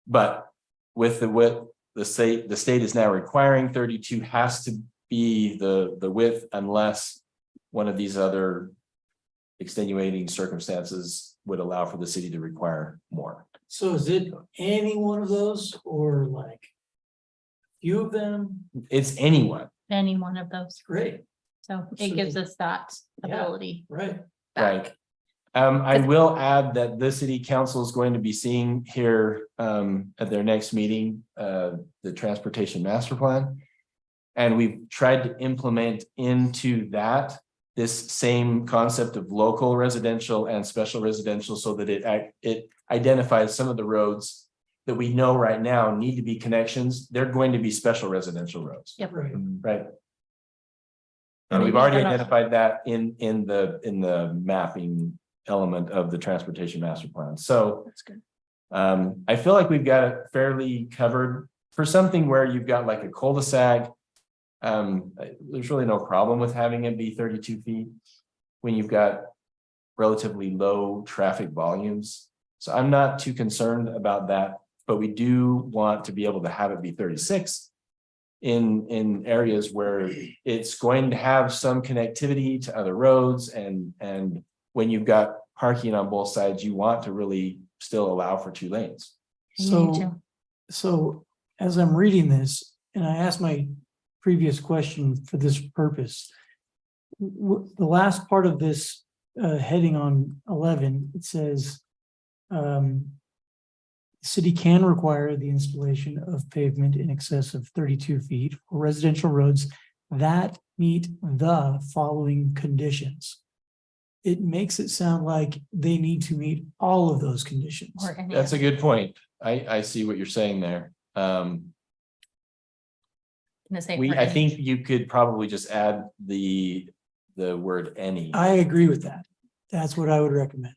But with the state is now requiring 32 has to be the width, unless one of these other extenuating circumstances would allow for the city to require more.
So is it any one of those or like few of them?
It's anyone,
Any one of those.
Great,
So it gives us that
Yeah.
ability.
right.
right? I will add that the city council is going to be seeing here at their next meeting, the transportation master plan. And we've tried to implement into that this same concept of local residential and special residential, so that it identifies some of the roads that we know right now need to be connections. They're going to be special residential roads.
Yep.
Right.
Right. And we've already identified that in the mapping element of the transportation master plan. So
That's good.
I feel like we've got it fairly covered for something where you've got like a cul-de-sac. There's really no problem with having it be 32 feet when you've got relatively low traffic volumes. So I'm not too concerned about that, but we do want to be able to have it be 36 in areas where it's going to have some connectivity to other roads, and when you've got parking on both sides, you want to really still allow for 2 lanes.
You need to.
So as I'm reading this, and I asked my previous question for this purpose. The last part of this heading on 11, it says city can require the installation of pavement in excess of 32 feet for residential roads that meet the following conditions. It makes it sound like they need to meet all of those conditions.
Or any
That's a
other.
good point. I see what you're saying there.
Gonna say
I
for any.
think you could probably just add the word any.
I agree with that. That's what I would recommend.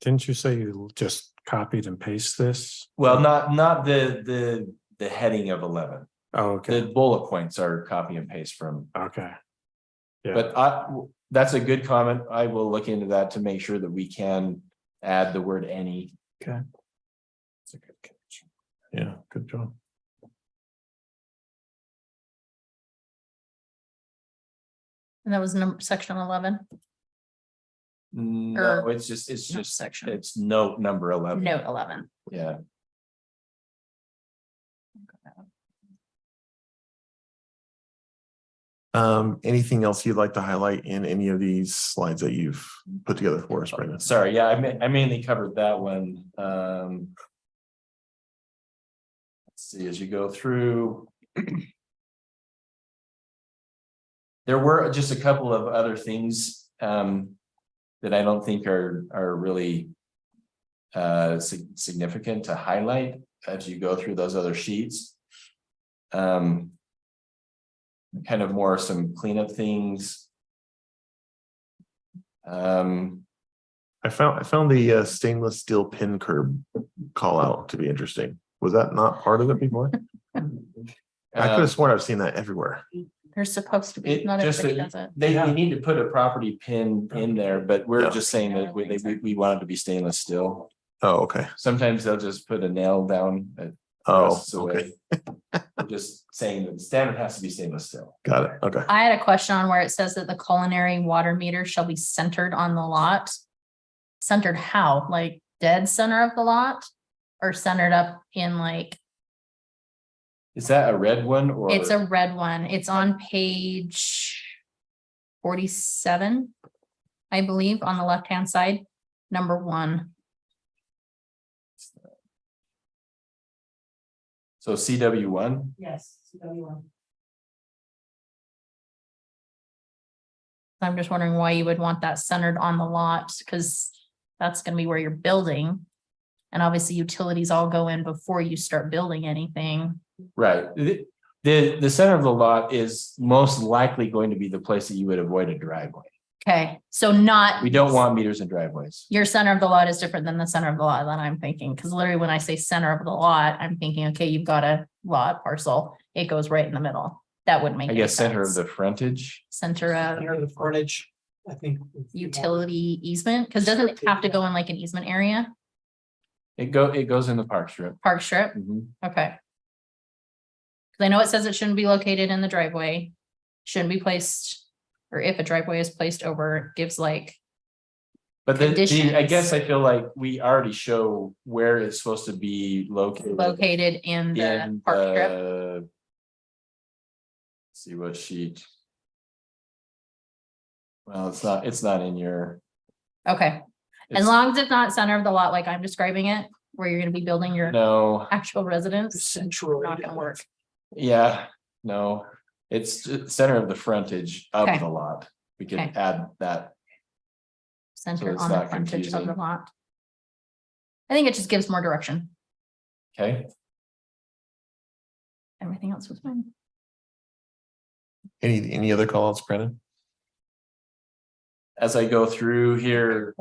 Didn't you say you just copied and paste this?
Well, not the heading of 11.
Oh,
The
okay,
bullet points are copy and paste from.
okay. Yeah.
But that's a good comment. I will look into that to make sure that we can add the word any.
Okay. That's a good catch. Yeah, good job.
And that was number, section 11,
No, it's
not
just,
section,
it's note number 11.
note 11.
Yeah.
Anything else you'd like to highlight in any of these slides that you've put together for us, Brendan?
Sorry, yeah, I mainly covered that one. Let's see, as you go through. There were just a couple of other things that I don't think are really significant to highlight as you go through those other sheets. Kind of more some cleanup things.
I found the stainless steel pin curb call out to be interesting. Was that not part of it before? I could have sworn I've seen that everywhere.
They're supposed to be,
It
not
just,
everybody does it.
they need to put a property pin in there, but we're
Yeah.
just saying that we want it to be stainless steel.
Oh, okay.
Sometimes they'll just put a nail down.
Oh,
Rests away.
okay.
We're just saying that the standard has to be stainless steel.
Got it. Okay.
I had a question on where it says that the culinary water meter shall be centered on the lot. Centered how? Like dead center of the lot? Or centered up in like,
Is that a red one or?
it's a red one. It's on page 47, I believe, on the left-hand side, number 1.
So CW1,
Yes. CW1.
I'm just wondering why you would want that centered on the lot, because that's gonna be where you're building. And obviously utilities all go in before you start building anything.
right. The center of the lot is most likely going to be the place that you would avoid a driveway.
Okay, so not.
We don't want meters in driveways.
Your center of the lot is different than the center of the lot that I'm thinking, because literally when I say center of the lot, I'm thinking, okay, you've got a lot parcel, it goes right in the middle. That wouldn't make
I
any
guess center of
sense.
the frontage.
Center of
Under the frontage, I think.
utility easement, because doesn't it have to go in like an easement area,
It goes in the park strip.
park strip?
Mhm.
Okay. Because I know it says it shouldn't be located in the driveway, shouldn't be placed, or if a driveway is placed over, it gives like,
But I
Conditions.
guess I feel like we already show where it's supposed to be located.
located in the
In
park strip.
the. See what sheet. Well, it's not in your.
Okay, as
it's-
long as it's not center of the lot like I'm describing it, where you're gonna be building your
No,
actual residence,
Central.
not gonna work.
yeah, no, it's center of the frontage of
Okay.
the lot. We could
Okay.
add that.
Center
it's
on the
not
frontage of the
confusing.
lot. I think it just gives more direction.
Okay,
Everything else was fine.
Any other call outs, Brendan?
as I go through here,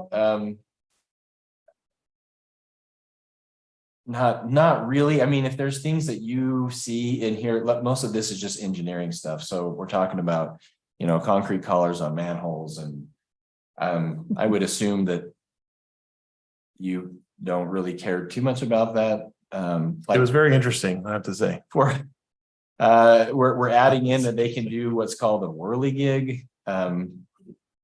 Not really. I mean, if there's things that you see in here, most of this is just engineering stuff. So we're talking about, concrete collars on manholes and. I would assume that. You don't really care too much about that.
It was very interesting, I have to say.
we're adding in that they can do what's called a whirligig.
That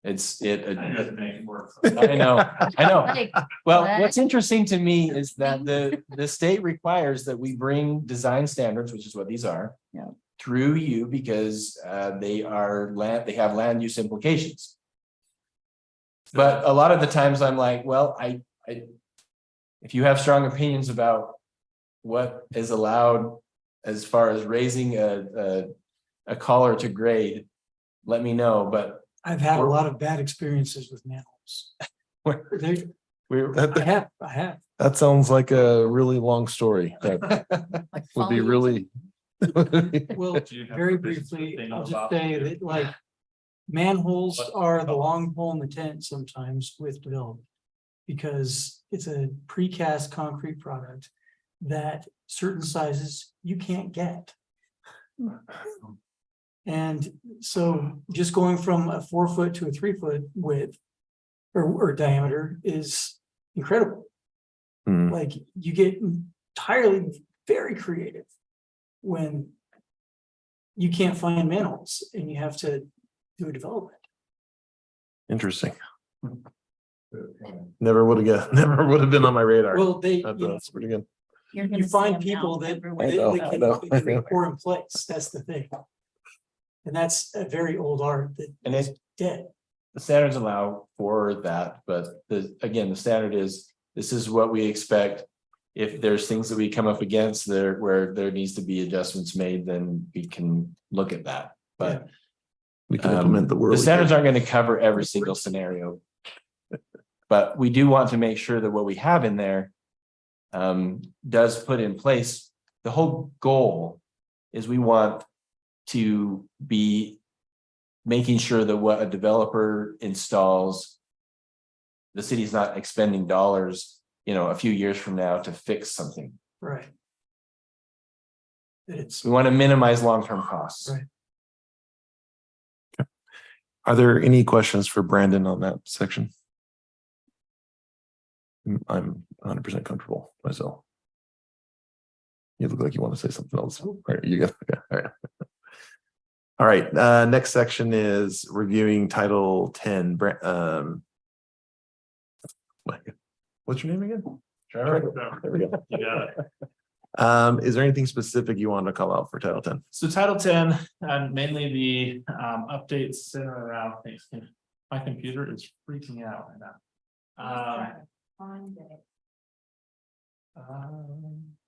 doesn't make it work.
I know.
Like,
Well,
What?
what's interesting to me is that the state requires that we bring design standards, which is what these are.
Yeah.
Through you because they have land use implications. But a lot of the times I'm like, well, if you have strong opinions about what is allowed as far as raising a collar to grade, let me know, but
I've had a lot of bad experiences with manholes. They- I have.
That sounds like a really long story. That
like
would be
follow-
really.
Well,
Do you have
very
a business
briefly,
thing
I'll just
about-
say that like manholes
What-
are the long pole in the tent sometimes with development. Because it's a precast concrete product that certain sizes you can't get. And So just going from a 4 foot to a 3 foot width or diameter is incredible.
Hmm.
Like you get entirely very creative when you can't find manholes and you have to do a development.
Interesting. Never would have never would have been on my radar.
Well,
That's pretty good.
You're
you
gonna see
find
them now
people that
everywhere.
I know,
they
I
can
know.
they can pour in place. That's the thing. And that's a very old art that
And
is
it's,
dead.
the standards allow for that, but again, the standard is, this is what we expect. If there's things that we come up against there where there needs to be adjustments made, then we can look at that, but.
We can implement the
The
world.
standards aren't gonna cover every single scenario. But we do want to make sure that what we have in there. Does put in place, the whole goal is we want to be. Making sure that what a developer installs. The city's not expending dollars, a few years from now to fix something.
Right. It's
We want to minimize long-term costs.
Right.
Are there any questions for Brandon on that section? I'm 100% comfortable myself. You look like you want to say something else. All right, you got, okay, all right. All right, next section is reviewing Title 10. What's your name again? Trevor. There we go.
You got it.
Is there anything specific you want to call out for Title 10?
So Title 10, and mainly the updates center around things. My computer is freaking out right now.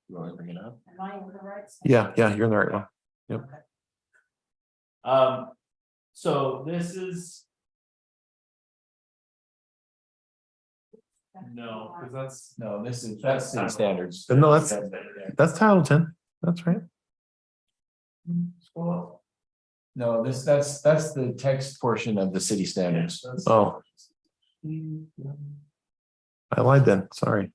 You want to bring it up?
Am I in the right?
Yeah, you're in the right one.
So this is. No, because that's.
No, that's city standards.
No, that's Title 10. That's right.
No, that's the text portion of the city standards.
Oh, I lied then. Sorry.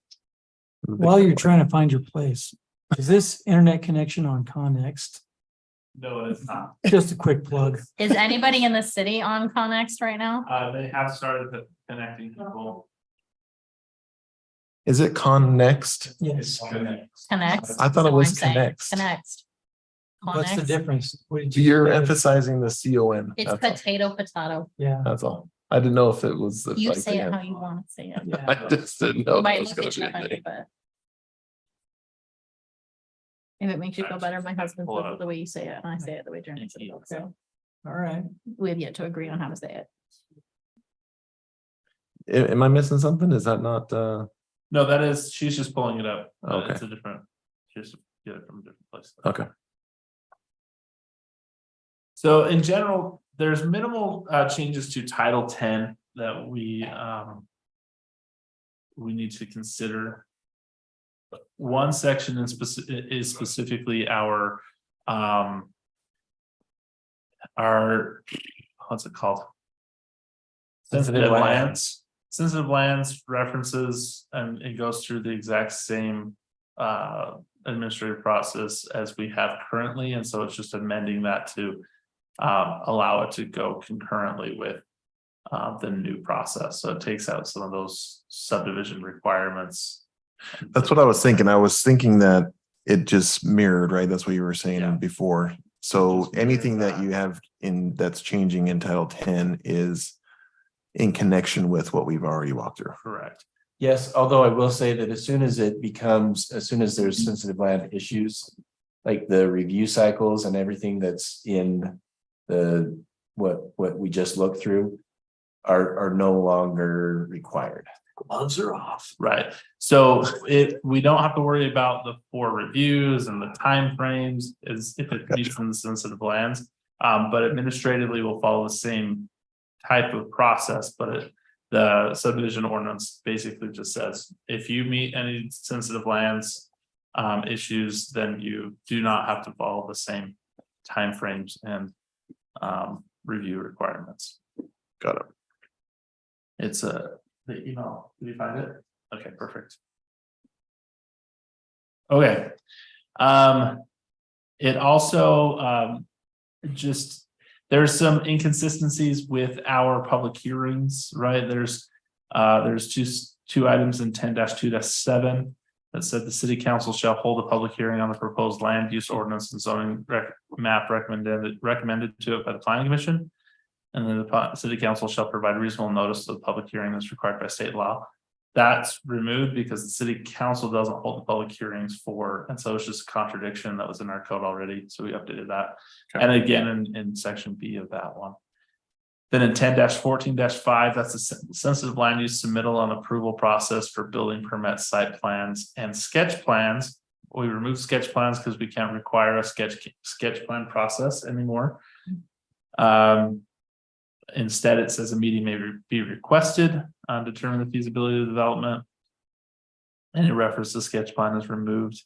while you're trying to find your place, is this internet connection on Connext?
No, it's not.
Just a quick plug.
Is anybody in the city on Connext right now?
They have started connecting people.
Is it Connext?
Yes.
Connect?
I thought it was Connext.
Connect.
What's the
Connext.
difference? What did
You're
say?
emphasizing the CON.
It's
That's all.
potato.
Yeah.
That's all. I didn't know if it was.
You
like,
say it
yeah.
how you want to say it.
Yeah.
I just didn't know. That
Might
was
look
gonna
at
be
you
a
funny,
thing.
but. If it makes you feel better, my husband
Pull it
says it
up.
the way you say it, and I say it the way Jeremy says it. So
All right.
we have yet to agree on how to say it.
Am I missing something? Is that not,
No, that is, she's just pulling it up.
Okay.
It's a different, she has to get it from a different place.
okay.
So in general, there's minimal changes to Title 10 that we need to consider. One section is specifically our what's it called? Sensitive lands. Sensitive lands references, and it goes through the exact same administrative process as we have currently, and so it's just amending that to allow it to go concurrently with the new process. So it takes out some of those subdivision requirements.
That's what I was thinking. I was thinking that it just mirrored, right? That's what you were
Yeah.
saying before. So
Just mirrored
anything that
that.
you have that's changing in Title 10 is in connection with what we've already walked through.
Correct.
Yes, although I will say that as soon as there's sensitive land issues. Like the review cycles and everything that's in what we just looked through. Are no longer required.
Gloves are off.
Right. So we don't have to worry about the 4 reviews and the timeframes as if it meets in the sensitive lands. But administratively will follow the same type of process, but the subdivision ordinance basically just says, if you meet any sensitive lands issues, then you do not have to follow the same timeframes and review requirements.
Got it.
It's the email. Did you find it? Okay, perfect. Okay. It also just There's some inconsistencies with our public hearings, right? There's two items in 10-2-7 that said the city council shall hold a public hearing on the proposed land use ordinance and zoning map recommended to it by the planning commission. And then the city council shall provide reasonable notice of the public hearing that's required by state law. That's removed because the city council doesn't hold the public hearings for, and so it's just a contradiction that was in our code already, so we updated that. And again, in section B of that one. Then in 10-14-5, that's a sensitive land use submittal on approval process for building permits, site plans, and sketch plans. We remove sketch plans because we can't require a sketch plan process anymore. Instead, it says a meeting may be requested to determine the feasibility of the development. And it references the sketch plan is removed.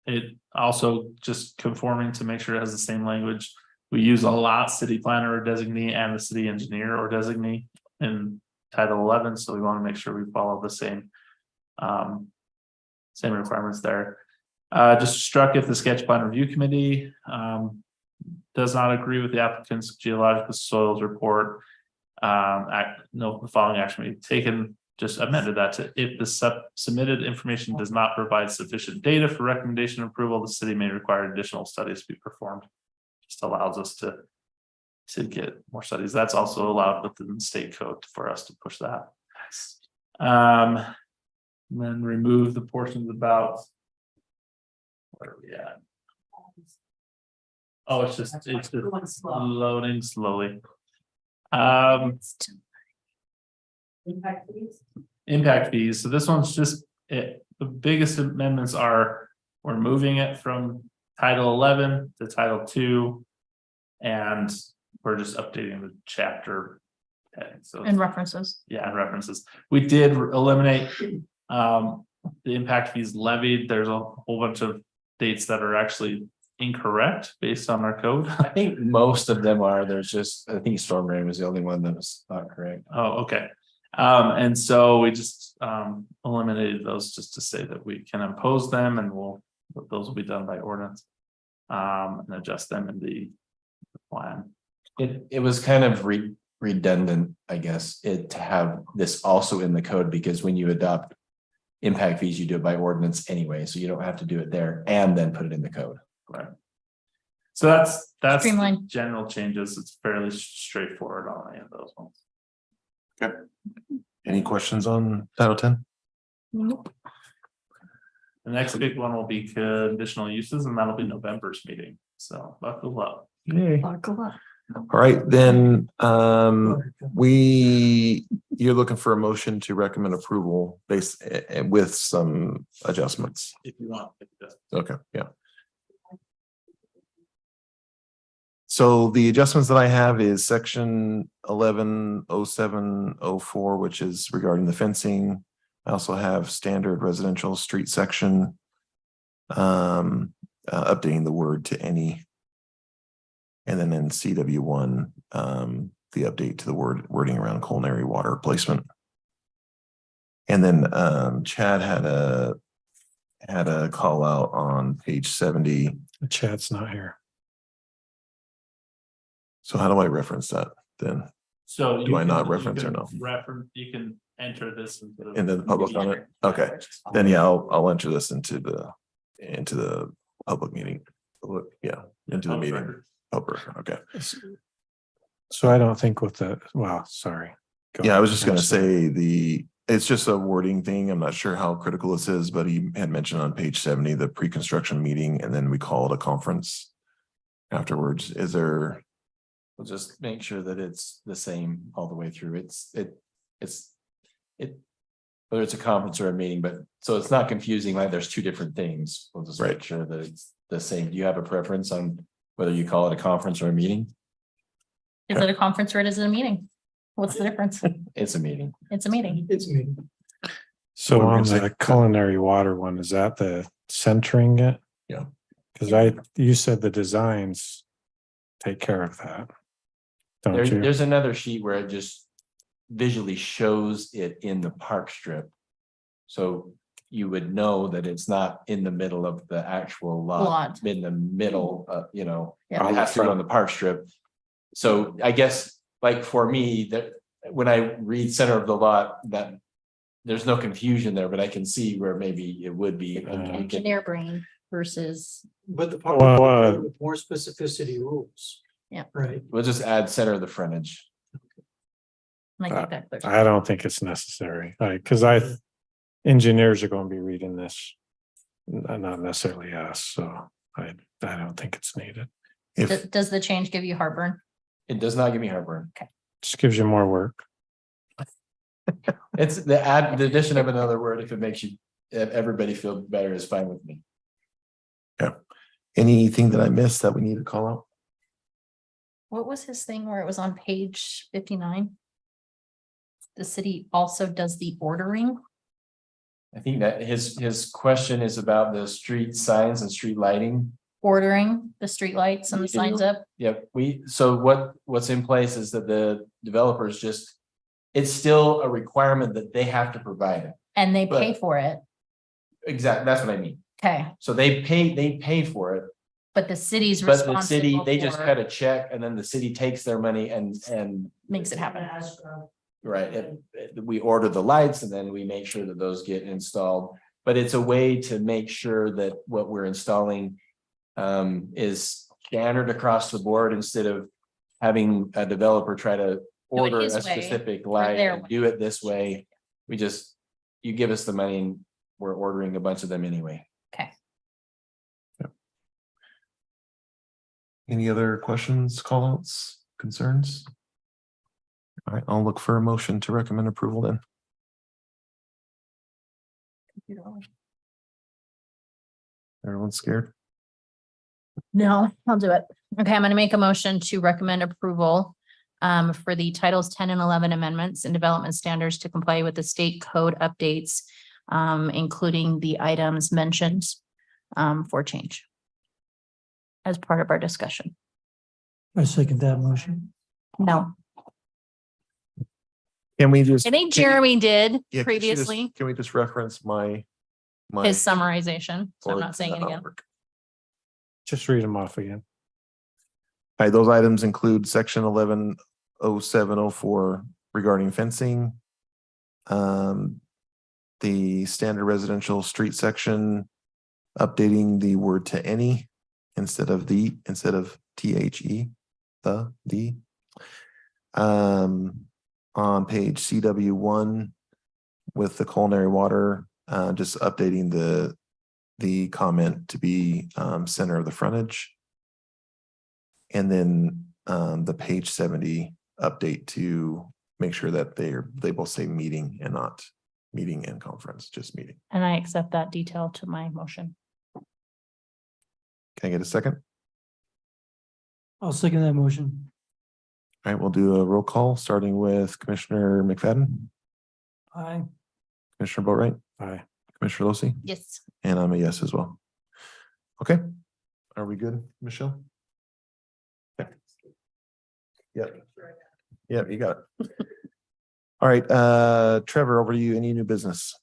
It also just conforming to make sure it has the same language. We use a lot city planner or designee and the city engineer or designee in Title 11. So we want to make sure we follow the same requirements there. Just struck if the sketch plan review committee does not agree with the applicant's geological soils report. The following action may be taken. Just amended that to if the submitted information does not provide sufficient data for recommendation approval, the city may require additional studies to be performed. Just allows us to get more studies. That's also allowed within the state code for us to push that. And then remove the portions about where are we at? Oh, it's just
Going slow.
loading slowly.
Impact fees?
Impact fees. So this one's just it. The biggest amendments are we're moving it from Title 11 to Title 2, and we're just updating the chapter heading. So
And references.
yeah, and references. We did eliminate the impact fees levied. There's a whole bunch of dates that are actually incorrect based on our code.
I think most of them are, there's just, I think Storm Drain was the only one that was not correct.
Oh, okay. And so we just eliminated those just to say that we can impose them and those will be done by ordinance. And adjust them in the plan.
It was kind of redundant, I guess, to have this also in the code, because when you adopt impact fees, you do it by ordinance anyway, so you don't have to do it there and then put it in the code.
Right. So that's the
Streamline.
general changes. It's fairly straightforward on any of those ones.
Any questions on Title 10?
Nope.
The next big one will be conditional uses, and that'll be November's meeting. So buckle up.
Yay.
Buckle up.
All right, then, you're looking for a motion to recommend approval based with some adjustments.
If you want.
Okay, yeah. So the adjustments that I have is section 110704, which is regarding the fencing. I also have standard residential street section. Updating the word to any. And then in CW1, the update to the wording around culinary water placement. And then Chad had a call out on page 70.
Chad's not here.
So how do I reference that then?
So
Do I not reference or no?
You can enter this into
Into the public comment? Okay, then yeah, I'll enter this into the public meeting. Yeah, into the meeting. Okay.
So I don't think with the, well, sorry. Go
Yeah, I
ahead.
was just gonna say it's just a wording thing. I'm not sure how critical this is, but he had mentioned on page 70, the pre-construction meeting, and then we call it a conference afterwards. Is there?
We'll just make sure that it's the same all the way through. Whether it's a conference or a meeting, but so it's not confusing, like there's two different things. We'll just make
Right.
sure that it's the same. Do you have a preference on whether you call it a conference or a meeting?
Is it a conference or is it a meeting? What's the difference?
It's a meeting.
It's a meeting.
It's me.
So
What were
on
you gonna
the
say?
culinary water one, is that the centering it?
Yeah.
Cause you said the designs take care of that. Don't you?
There's another sheet where it just visually shows it in the park strip. So you would know that it's not in the middle of the actual lot,
Lot.
in the middle, you know,
Yeah.
it has to go on the park strip. So I guess, like for me, that when I read center of the lot, that there's no confusion there, but I can see where maybe it would be. and we can-
Engineer brain versus,
But the
Well,
public with more specificity rules.
Yeah.
Right.
We'll just add center of the frontage.
like that. clear.
I don't think it's necessary, because engineers are going to be reading this. Not necessarily us, so I don't think it's needed.
If,
Does the change give you heartburn?
It does not give me heartburn.
Just gives you more work.
It's the addition of another word, if it makes you, if everybody feel better is fine with me.
anything that I missed that we need to call out?
What was his thing where it was on page 59? The city also does the ordering.
I think that his question is about the street signs and street lighting.
Ordering the streetlights and the signs up,
Yep, so what's in place is that the developers just, it's still a requirement that they have to provide it.
and they pay
But-
for it.
Exactly, that's what I mean.
Okay,
So they pay for it,
but the city's
but the city,
responsible
they just
for-
cut a check and then the city takes their money and
Makes it happen.
right, we order the lights and then we make sure that those get installed. But it's a way to make sure that what we're installing is standard across the board instead of having a developer try to order a
his way,
specific
or
light
their
and
way.
do it this way. We just, you give us the money and we're ordering a bunch of them anyway.
Okay,
Any other questions, callouts, concerns? All right, I'll look for a motion to recommend approval then. Everyone's scared?
no, I'll do it. Okay, I'm gonna make a motion to recommend approval for the titles 10 and 11 amendments and development standards to comply with the state code updates, including the items mentioned for change as part of our discussion.
I second that motion.
No,
Can we just?
I think Jeremy did
Yeah, can you just-
previously,
Can we just reference my?
his summarization, so I'm
or
not saying it
that'll
again.
work.
Just read them off again.
All right, those items include section 110704 regarding fencing. The standard residential street section, updating the word to any instead of the, instead of THE, the. On page CW1 with the culinary water, just updating the comment to be center of the frontage. And then the page 70 update to make sure that they both say meeting and not meeting and conference, just meeting.
And I accept that detail to my motion.
Can I get a second?
I'll second that motion.
All right, we'll do a roll call, starting with Commissioner McFadden,
Aye.
Commissioner Boatright,
Aye.
Commissioner Losi,
Yes.
and I'm a yes as well. Okay, are we good, Michelle? Okay. Yep. Yep, you got it. All right, Trevor, over to you. Any new business?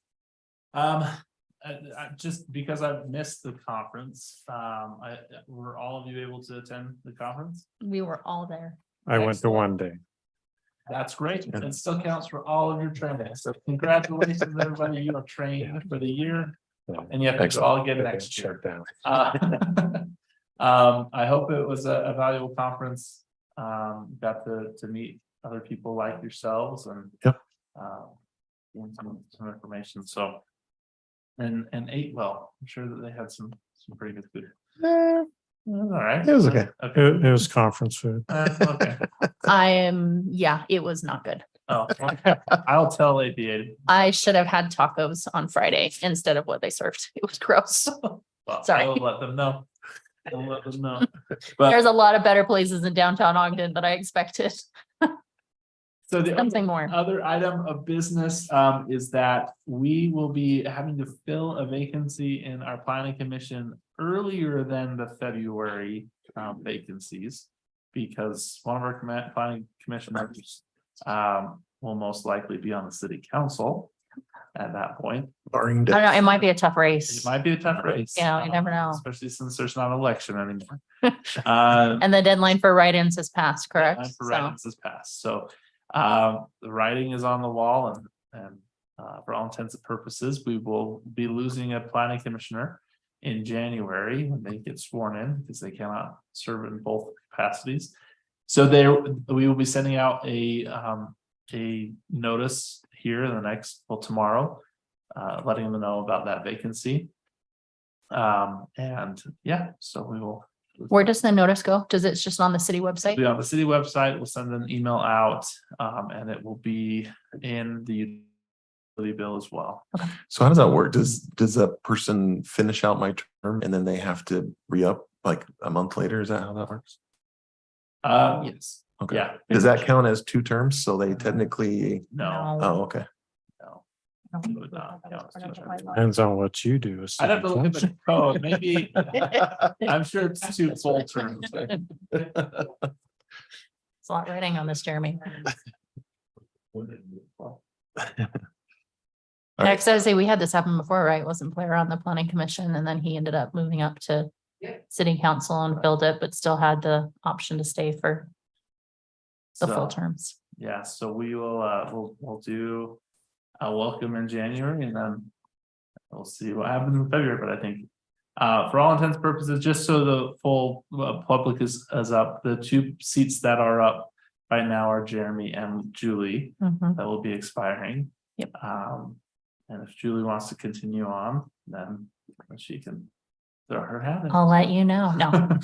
Just because I've missed the conference, were all of you able to attend the conference?
We were all there.
I went to
Excellent.
one day.
That's great. It still counts for all of your training. So congratulations, everybody. You are trained for the year and you have to
Excellent.
all get next year.
Shut down.
I hope it was a valuable conference. Got to meet other people like yourselves and.
Yep.
Gain some information, so. And ate well. I'm sure that they had some pretty good food. All right.
It was okay.
Okay.
It was conference food.
Okay.
Yeah, it was not good.
Oh, I'll tell APA.
I should have had tacos on Friday instead of what they served. It was gross.
Well,
Sorry.
I'll let them know. I'll let them know. But
There's a lot of better places in downtown Ogden that I expected.
so the
Something more.
other item of business is that we will be having to fill a vacancy in our planning commission earlier than the February vacancies. Because one of our planning commission members will most likely be on the city council. at that point.
Barring
I don't know, it might be a tough
It
race.
might be a tough race.
Yeah, you never know.
Especially since there's not an election anymore.
And the deadline for write-ins has passed, correct?
Deadline for
So,
write-ins has passed, so the writing is on the wall and for all intents and purposes, we will be losing a planning commissioner in January when they get sworn in, because they cannot serve in both capacities. So we will be sending out a notice here in the next, well, tomorrow, letting them know about that vacancy. And yeah, so we will.
where does the notice go? Does it's just on the city website?
Be on the city website, we'll send an email out, and it will be in the utility bill as well.
So how does that work? Does that person finish out my term and then they have to re-up like a month later? Is that how that works?
Yes,
Okay.
yeah.
Does that count as 2 terms? So they technically,
No,
oh, okay.
no. it would not count as 2 terms.
Depends on what you do. as
I'd have to
city
look at the
council.
code, maybe, I'm sure it's 2 full terms.
It's a lot writing on this, Jeremy.
right.
Next, I would say we had this happen before, right? Wasn't Blair on the planning commission and then he ended up moving up to
Yep.
city council and filled it, but still had the option to stay for the full
So,
terms.
yeah, so we will, we'll do a welcome in January and then we'll see what happens in February, but I think for all intents and purposes, just so the full public is up, the 2 seats that are up right now are Jeremy and Julie.
Mhm.
That will be expiring.
Yep.
And if Julie wants to continue on, then she can throw her hat in.
I'll let you know. No,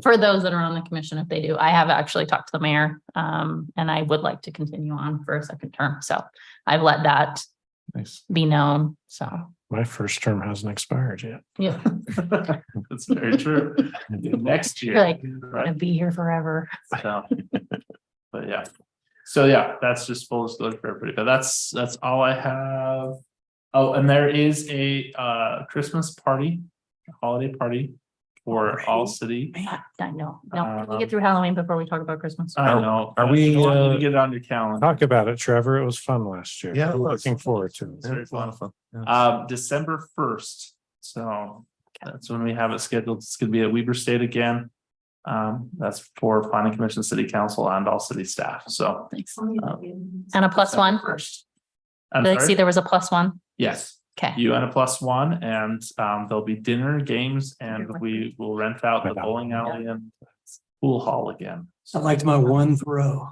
for those that are on the commission, if they do, I have actually talked to the mayor, and I would like to continue on for a second term. So I've let that
Nice.
be known. So,
My first term hasn't expired yet.
yeah,
That's very true. Next year.
You're like, I'm
right?
gonna be here forever.
So, but yeah, so yeah, that's just full disclosure for everybody, but that's all I have. Oh, and there is a Christmas party, a holiday party for all city.
I know. No, we get through Halloween before we talk about Christmas.
I know.
are we,
You want me to get it on your calendar?
Talk about it, Trevor. It was fun last year.
Yeah, it was.
Looking forward to it.
Yeah, it's a lot of fun. Yeah.
December 1st, so that's when we have it scheduled. It's gonna be at Weber State again. That's for planning commission, city council and all city staff, so.
Thanks. And a +1.
First. I'm
Did I see
sorry,
there was a +1?
yes,
Okay.
you and a +1, and there'll be dinner, games, and we will rent out the bowling alley and pool hall again.
I liked my 1 throw.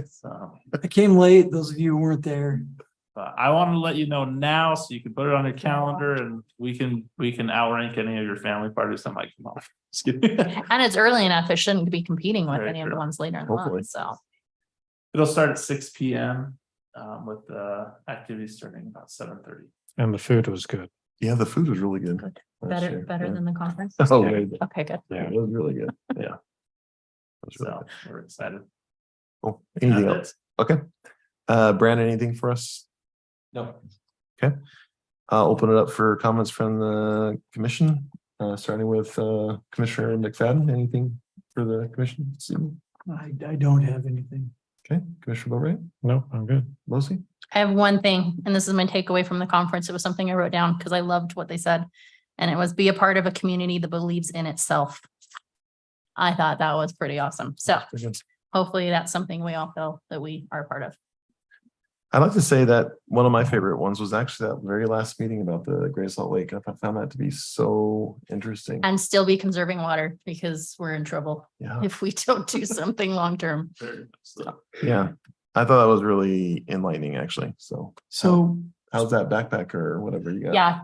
So,
I came late. Those of you who weren't there.
but I want to let you know now, so you can put it on your calendar and we can outrank any of your family parties. I'm like, come on. Just kidding.
And it's early enough. It shouldn't be competing with
Very
any of the
true.
ones later in the
Hopefully.
month. So,
It'll start at 6 p.m. With the activities starting about 7:30.
And the food was good.
Yeah, the food was really good.
Good.
last year.
better
Yeah.
than the conference.
Oh, way better.
Okay, good.
Yeah.
It was really good. Yeah. It was really
So we're excited.
cool. Anything
That's
else? Okay. Brandon, anything for us?
No.
I'll open it up for comments from the commission, starting with Commissioner McFadden. Anything for the commission? this evening?
I don't have anything.
Okay, Commissioner Bowe,
No, I'm good.
Lucy?
I have one thing, and this is my takeaway from the conference. It was something I wrote down because I loved what they said. And it was be a part of a community that believes in itself. I thought that was pretty awesome. So hopefully that's something we all feel that we are a part of.
I'd like to say that one of my favorite ones was actually that very last meeting about the Great Salt Lake. I found that to be so interesting.
And still be conserving water because we're in trouble
Yeah,
if we don't do something long-term.
Very much so.
yeah. I thought that was really enlightening, actually. So
So
how's that backpacker or whatever you got?
Yeah.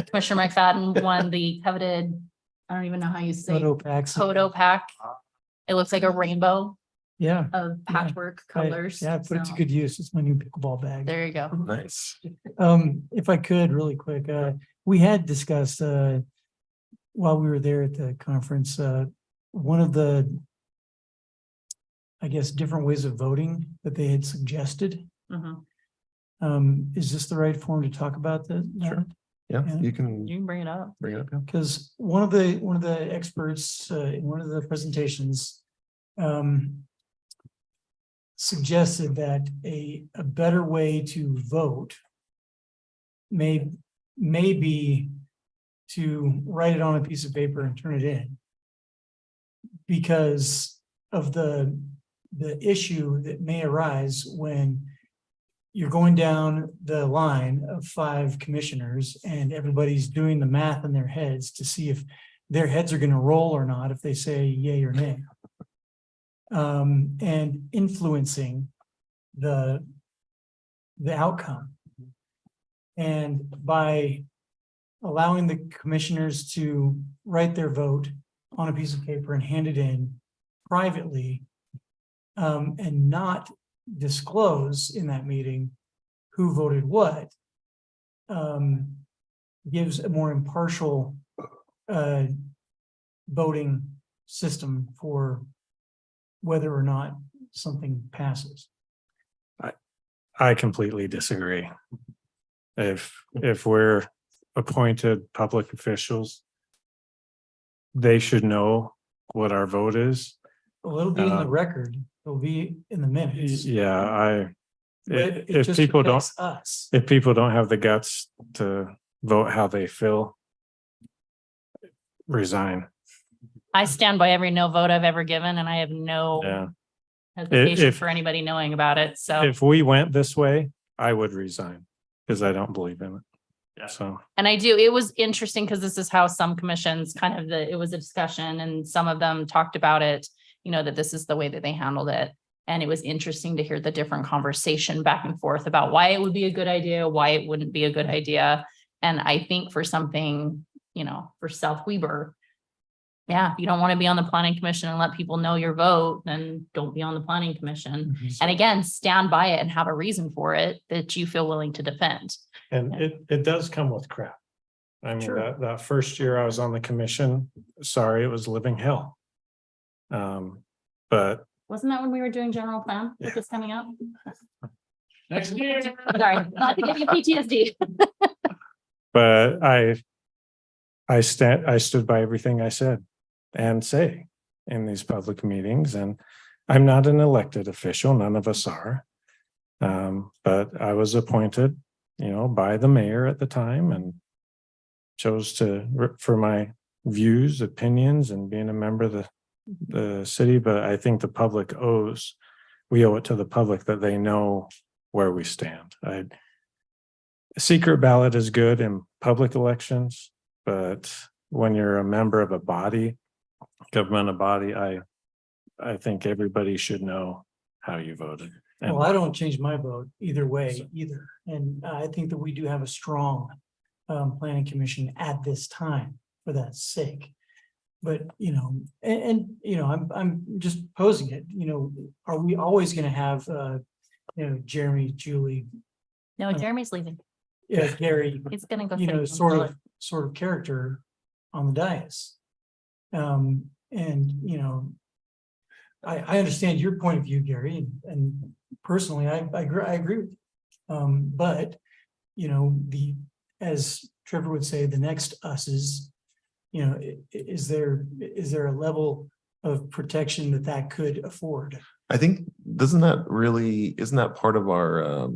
Commissioner McFadden won the coveted, I don't even know how you say,
photo packs.
photo pack. It looks like a rainbow
Yeah.
of patchwork colors.
Yeah, I put it to
So,
good use. It's my new pickleball bag.
there you go.
Nice.
If I could really quick, we had discussed, while we were there at the conference, one of the, I guess, different ways of voting that they had suggested.
Mhm.
Is this the right forum to talk about that?
Sure. Yeah,
Yeah.
you can
You can bring it up.
bring it up. Yeah.
Because one of the experts in one of the presentations suggested that a better way to vote may be to write it on a piece of paper and turn it in. Because of the issue that may arise when you're going down the line of 5 commissioners and everybody's doing the math in their heads to see if their heads are going to roll or not, if they say yay or nay. And influencing the outcome. And by allowing the commissioners to write their vote on a piece of paper and hand it in privately, and not disclose in that meeting who voted what, gives a more impartial voting system for whether or not something passes.
I completely disagree. If we're appointed public officials, they should know what our vote is.
Well, it'll be in the record, it'll be in the minutes.
Yeah,
but it
if
just
people don't,
affects us.
if people don't have the guts to vote how they feel, resign.
I stand by every no vote I've ever given, and I have no
Yeah.
hesitation
If-
for anybody knowing about it, so.
If we went this way, I would resign because I don't believe in it.
Yeah.
So,
And I do, it was interesting because this is how some commissions kind of it was a discussion and some of them talked about it, you know, that this is the way that they handled it. And it was interesting to hear the different conversation back and forth about why it would be a good idea, why it wouldn't be a good idea. And I think for something, you know, for South Weber, yeah, if you don't want to be on the planning commission and let people know your vote, then don't be on the planning commission. And again, stand by it and have a reason for it that you feel willing to defend.
and it does come with crap. I mean,
Sure.
that first year I was on the commission, sorry, it was living hell. But
Wasn't that when we were doing general plan, which is coming up?
Next year.
Sorry, not to give you PTSD.
But I stood by everything I said and say in these public meetings, and I'm not an elected official, none of us are. But I was appointed, you know, by the mayor at the time and chose for my views, opinions, and being a member of the city, but I think the public we owe it to the public that they know where we stand. A secret ballot is good in public elections, but when you're a member of a body, governmental body, I think everybody should know how you voted. And
Well, I don't change my vote either way either. And I think that we do have a strong planning commission at this time for that sake. But, you know, and you know, I'm just posing it, you know, are we always gonna have you know, Jeremy, Julie,
No, Jeremy's leaving.
Gary,
He's gonna go.
you
city
know,
council.
sort of character on the dais? And, you know, I understand your point of view, Gary, and personally, I agree with you. But, you know, as Trevor would say, the next us is, you know, is there a level of protection that could afford?
I think, isn't that part of our,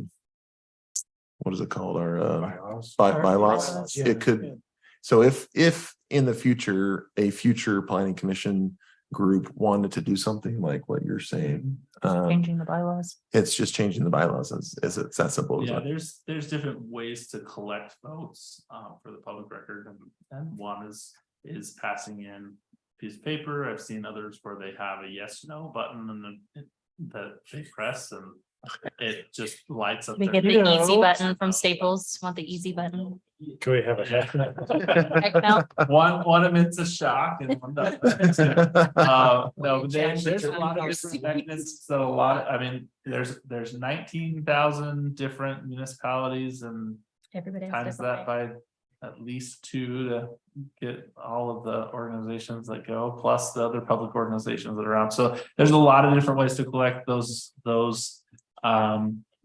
what is it called? Our,
bylaws.
bylaws?
Yeah.
It could, so if in the future, a future planning commission group wanted to do something like what you're saying,
Changing the bylaws.
it's just changing the bylaws as it's that simple as
Yeah,
that.
there's different ways to collect votes for the public record, and one is passing in a piece of paper. I've seen others where they have a yes, no button and that they press and it just lights up.
They
their-
get the
Yeah.
easy button from Staples. Want the easy button?
Can we have a heck?
Heck no.
One emits a shock and one doesn't. No, but there's a lot of different mechanisms that I mean, there's 19,000 different municipalities and
Everybody has
times
different
that by at least 2 to get all of the organizations that go, plus the other public organizations that are around. So there's a lot of different ways to collect those.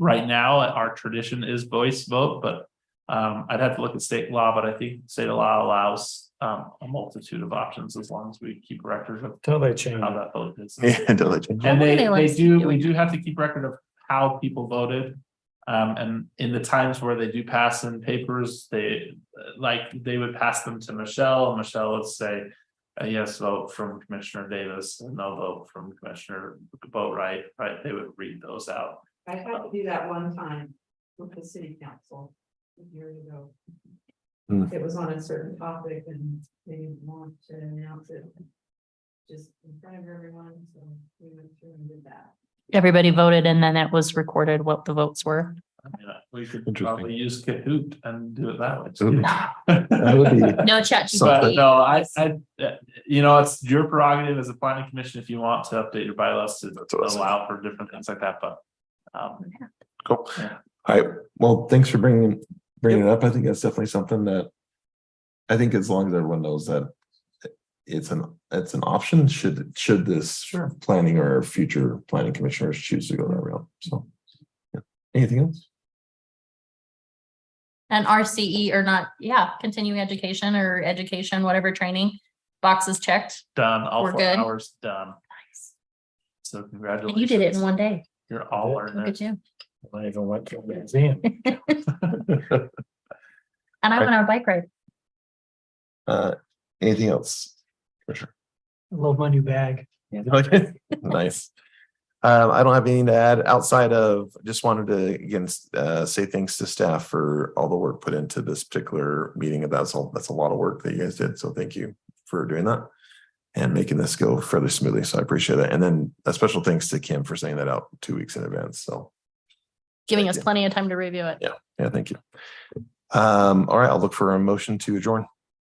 Right now, our tradition is voice vote, but I'd have to look at state law, but I think state law allows a multitude of options as long as we keep record of
Till they change.
how that vote is.
Yeah, diligent.
And
Nobody
they
likes to
do,
do
we
it.
do have to keep record of how people voted. And in the times where they do pass in papers, they would pass them to Michelle, and Michelle would say. A yes vote from Commissioner Davis, and no vote from Commissioner Boatright, right? They would read those out.
I had to do that one time with the city council years ago.
Hmm.
It was on a certain topic and they didn't want to announce it. Just in front of everyone, so we went through and did that.
Everybody voted and then it was recorded what the votes were.
I mean, we could
Interesting.
probably use Kahoot and do it that way.
Ooh.
too.
That would be,
No chat.
But
GPT.
no, it's your prerogative as a planning commission if you want to update your bylaws to
That's awesome.
allow for different things like that, but.
cool.
Yeah.
All right, well, thanks for bringing it up. I think that's definitely something that. I think as long as everyone knows that. It's an option, should this planning or future planning commissioners choose to go that route, so. Yeah. Anything else?
And RCE or not, yeah, continuing education or education, whatever training, boxes checked.
Done, all
We're
4
good.
hours done,
Nice.
so
And
congratulations.
you did it in one day.
You're all
I did.
Look
learning.
at you.
I even went to a museum.
And I went on a bike ride.
Anything else? For sure.
I love my new bag.
Nice. I don't have anything to add outside of, just wanted to again, say thanks to staff for all the work put into this particular meeting. That's a lot of work that you guys did. So thank you for doing that. And making this go fairly smoothly. So I appreciate it. And then a special thanks to Kim for saying that out 2 weeks in advance. So
Giving
Thank
us
you.
plenty of time to review it.
yeah, thank you. All right, I'll look for a motion to adjourn.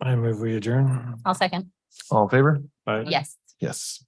I move we adjourn.
I'll second.
All in favor?
Bye.
Yes.
Yes.